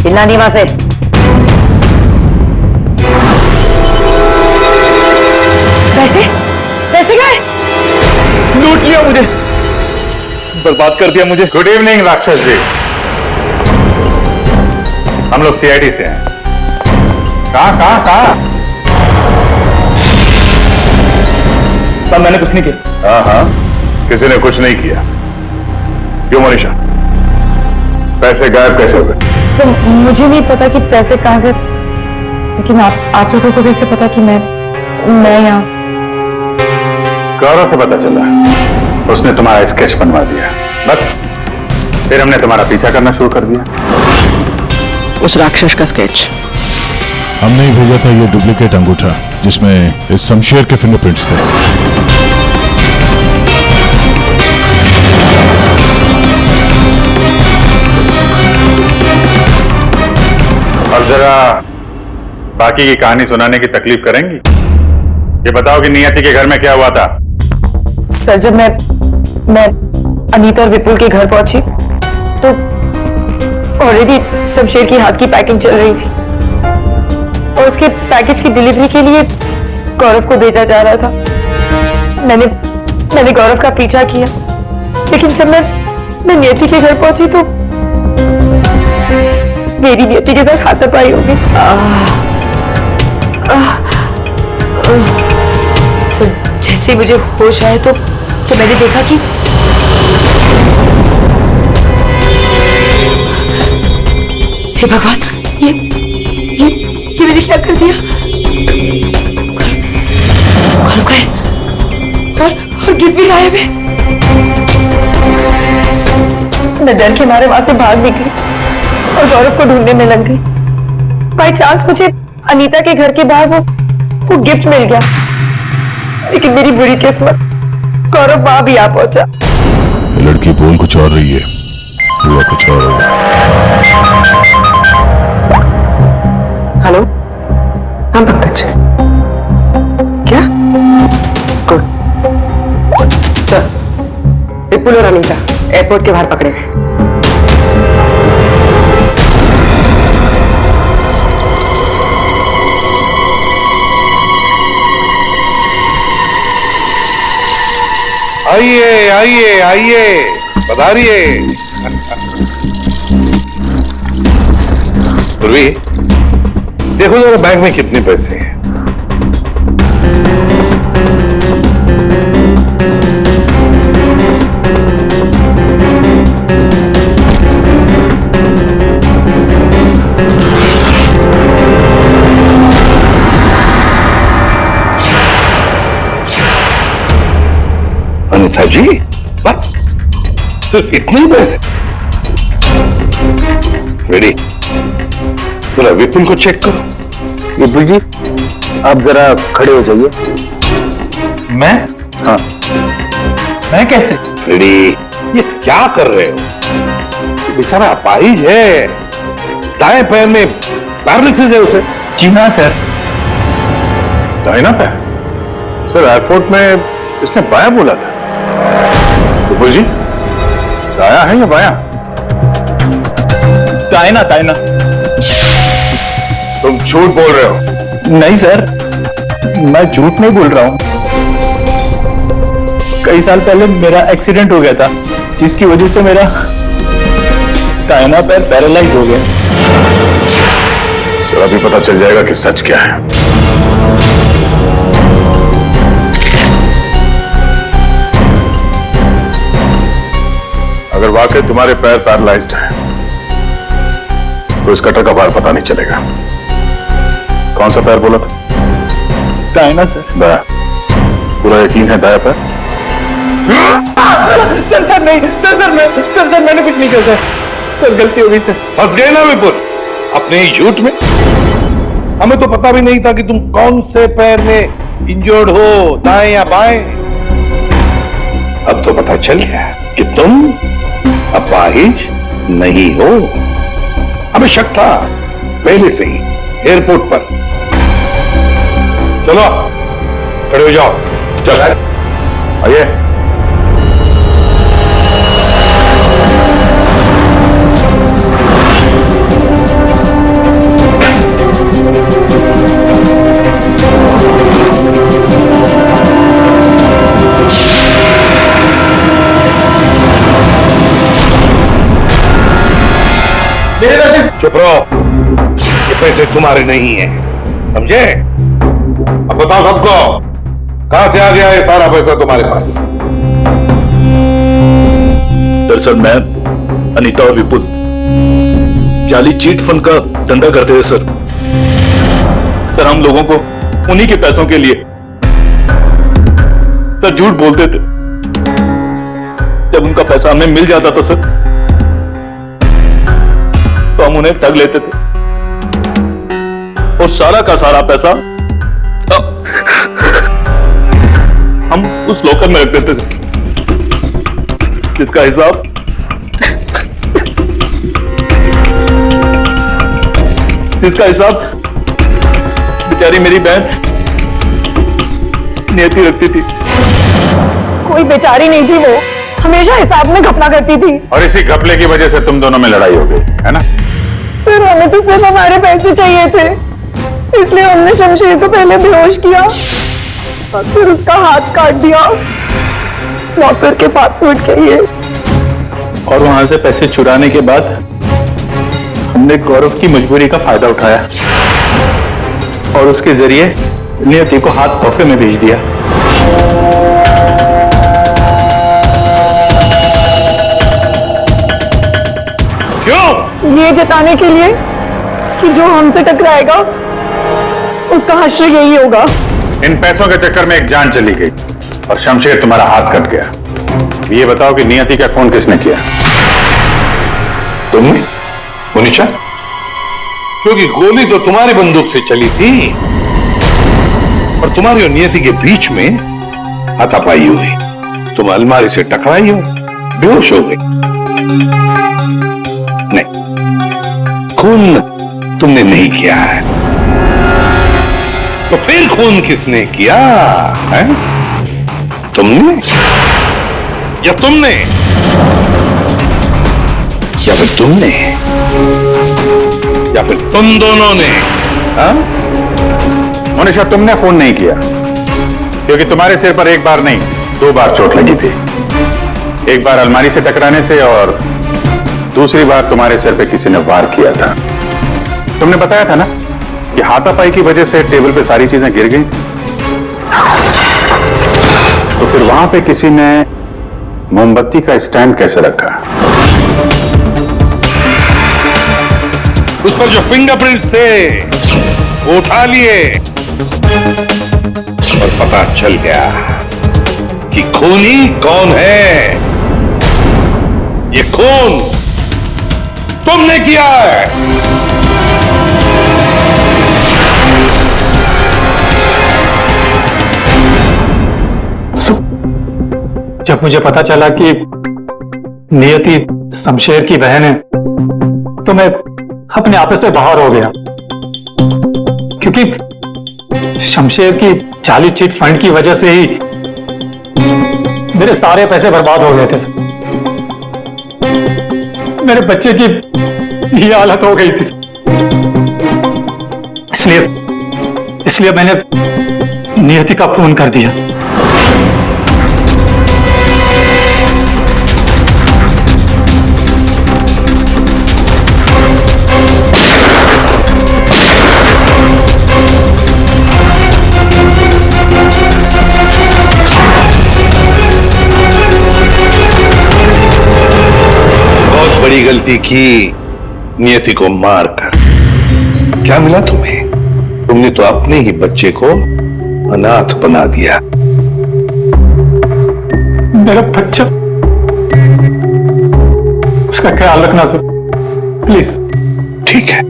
चिल्लानी वहां से। पैसे पैसे गए, लूट लिया मुझे, बर्बाद कर दिया मुझे। गुड इवनिंग राक्षस जी, हम लोग सीआईडी से हैं। कहाँ? मैंने कुछ नहीं किया। हाँ, किसी ने कुछ नहीं किया। क्यों मनीषा, पैसे गायब कैसे हो गए? सर मुझे नहीं पता कि पैसे कहाँ गए, लेकिन आप लोगों को कैसे पता कि मैं यहाँ? गौरव से पता चला, उसने तुम्हारा स्केच बनवा दिया, बस फिर हमने तुम्हारा पीछा करना शुरू कर दिया। उस राक्षस का स्केच हमने ही भेजा था, ये डुप्लीकेट अंगूठा जिसमें इस शमशेर के फिंगरप्रिंट्स थे। अब जरा बाकी की कहानी सुनाने की तकलीफ करेंगी? ये बताओ कि नियति के घर में क्या हुआ था? सर जब मैं अनीता और विपुल के घर पहुंची तो ऑलरेडी शमशेर की हाथ की पैकिंग चल रही थी और उसके पैकेज की डिलीवरी के लिए गौरव को भेजा जा रहा था। मैंने गौरव का पीछा किया, लेकिन जब मैं नियति के घर पहुंची तो मेरी नियति के साथ हाथापाई हो गई। सर जैसे ही मुझे होश आया तो मैंने देखा कि हे भगवान, ये मैंने क्या कर दिया? गौरव का है और गिफ्ट भी गायब है। मैं डर के मारे वहां से भाग निकली और गौरव को ढूंढने में लग गई। बाई चांस मुझे अनीता के घर के बाहर वो गिफ्ट मिल गया, लेकिन मेरी बुरी किस्मत गौरव वहां भी आ पहुंचा। लड़की बोल कुछ और रही है, हुआ कुछ और होगा। हेलो, हाँ पंकज, क्या? गुड सर, विपुल और अनीता एयरपोर्ट के बाहर पकड़े गए। आइए आइए आइए, पधारिए। पूर्वी, देखो जरा बैंक में कितने पैसे हैं। अनिता जी, बस सिर्फ इतने ही पैसे? रेडी, जरा विपुल को चेक करो। विपुल जी, आप जरा खड़े हो जाइए। मैं? हाँ। मैं कैसे? रेडी, ये क्या कर रहे हो? बेचारा अपाहिज है, दाएं पैर में पैरालिसिस है उसे। जी हाँ सर। दाहिना पैर? सर एयरपोर्ट में इसने बायां बोला था। विपुल जी, दाया है या बायां? दाहिना दाहिना। तुम झूठ बोल रहे हो। नहीं सर, मैं झूठ नहीं बोल रहा हूं। कई साल पहले मेरा एक्सीडेंट हो गया था, जिसकी वजह से मेरा दाहिना पैर पैरालाइज हो गया। सर अभी पता चल जाएगा कि सच क्या है। अगर वाकई तुम्हारे पैर पैरालाइज्ड हैं, तो इस कटर का भार पता नहीं चलेगा। कौन सा पैर बोला था? दाहिना सर। दाया? पूरा यकीन है दाया पैर? सर नहीं, सर मैंने कुछ नहीं किया सर, गलती हो गई सर। फंस गए ना विपुल अपने ही झूठ में। हमें तो पता भी नहीं था कि तुम कौन से पैर में इंजर्ड हो, दाएं या बाएं। अब तो पता चल गया कि तुम अपाहिज नहीं हो। हमें शक था पहले से ही एयरपोर्ट पर। चलो खड़े हो जाओ। चल आइए। चुप रहो, ये पैसे तुम्हारे नहीं है, समझे? अब बताओ सबको, कहां से आ गया ये सारा पैसा तुम्हारे पास? दरअसल मैं, अनीता और विपुल जाली चीट फंड का धंधा करते थे सर। सर हम लोगों को उन्हीं के पैसों के लिए सर झूठ बोलते थे। जब उनका पैसा हमें मिल जाता था सर, तो हम उन्हें ठग लेते थे और सारा का सारा पैसा हम उस लॉकर में रख देते थे, जिसका हिसाब बेचारी मेरी बहन नियति रखती थी। कोई बेचारी नहीं थी, वो हमेशा हिसाब में घपला करती थी। और इसी घपले की वजह से तुम दोनों में लड़ाई हो गई है ना? सर हमें तो सिर्फ हमारे पैसे चाहिए थे, इसलिए हमने शमशेर को पहले बेहोश किया और फिर उसका हाथ काट दिया लॉकर के पासवर्ड के लिए। और वहां से पैसे चुराने के बाद हमने गौरव की मजबूरी का फायदा उठाया और उसके जरिए नियति को हाथ तोहफे में भेज दिया। क्यों? ये जताने के लिए कि जो हमसे टकराएगा उसका हश्र यही होगा। इन पैसों के चक्कर में एक जान चली गई और शमशेर तुम्हारा हाथ कट गया। ये बताओ कि नियति का खून किसने किया? तुमने? मुनीशा? क्योंकि गोली तो तुम्हारी बंदूक से चली थी और तुम्हारी और नियति के बीच में हाथापाई हुई। तुम अलमारी से टकराई हो, बेहोश हो गई। नहीं, खून तुमने नहीं किया है। तो फिर खून किसने किया है? तुमने या तुमने या फिर तुमने या फिर तुम दोनों ने? मोनिशा, तुमने खून नहीं किया क्योंकि तुम्हारे सिर पर एक बार नहीं 2 बार चोट लगी थी। एक बार अलमारी से टकराने से और दूसरी बार तुम्हारे सिर पे किसी ने वार किया था। तुमने बताया था ना कि हाथापाई की वजह से टेबल पे सारी चीजें गिर गई। तो फिर वहां पे किसी ने मोमबत्ती का स्टैंड कैसे रखा? उस पर जो फिंगरप्रिंट्स थे वो उठा लिए और पता चल गया कि खूनी कौन है। ये खून तुमने किया है। जब मुझे पता चला कि नियति शमशेर की बहन है तो मैं अपने आप से बाहर हो गया, क्योंकि शमशेर की जाली चिट फंड की वजह से ही मेरे सारे पैसे बर्बाद हो गए थे। मेरे बच्चे की ये हालत हो गई थी, इसलिए मैंने नियति का खून कर दिया। बड़ी गलती की नियति को मारकर। क्या मिला तुम्हें? तुमने तो अपने ही बच्चे को अनाथ बना दिया। मेरा बच्चा, उसका ख्याल रखना सर, प्लीज। ठीक है,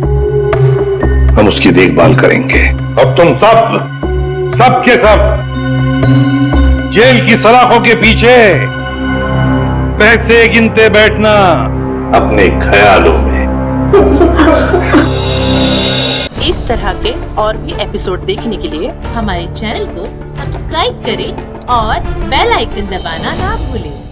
हम उसकी देखभाल करेंगे। अब तुम सब के सब जेल की सलाखों के पीछे पैसे गिनते बैठना अपने ख्यालों में। इस तरह के और भी एपिसोड देखने के लिए हमारे चैनल को सब्सक्राइब करें और बेल आइकन दबाना ना भूलें।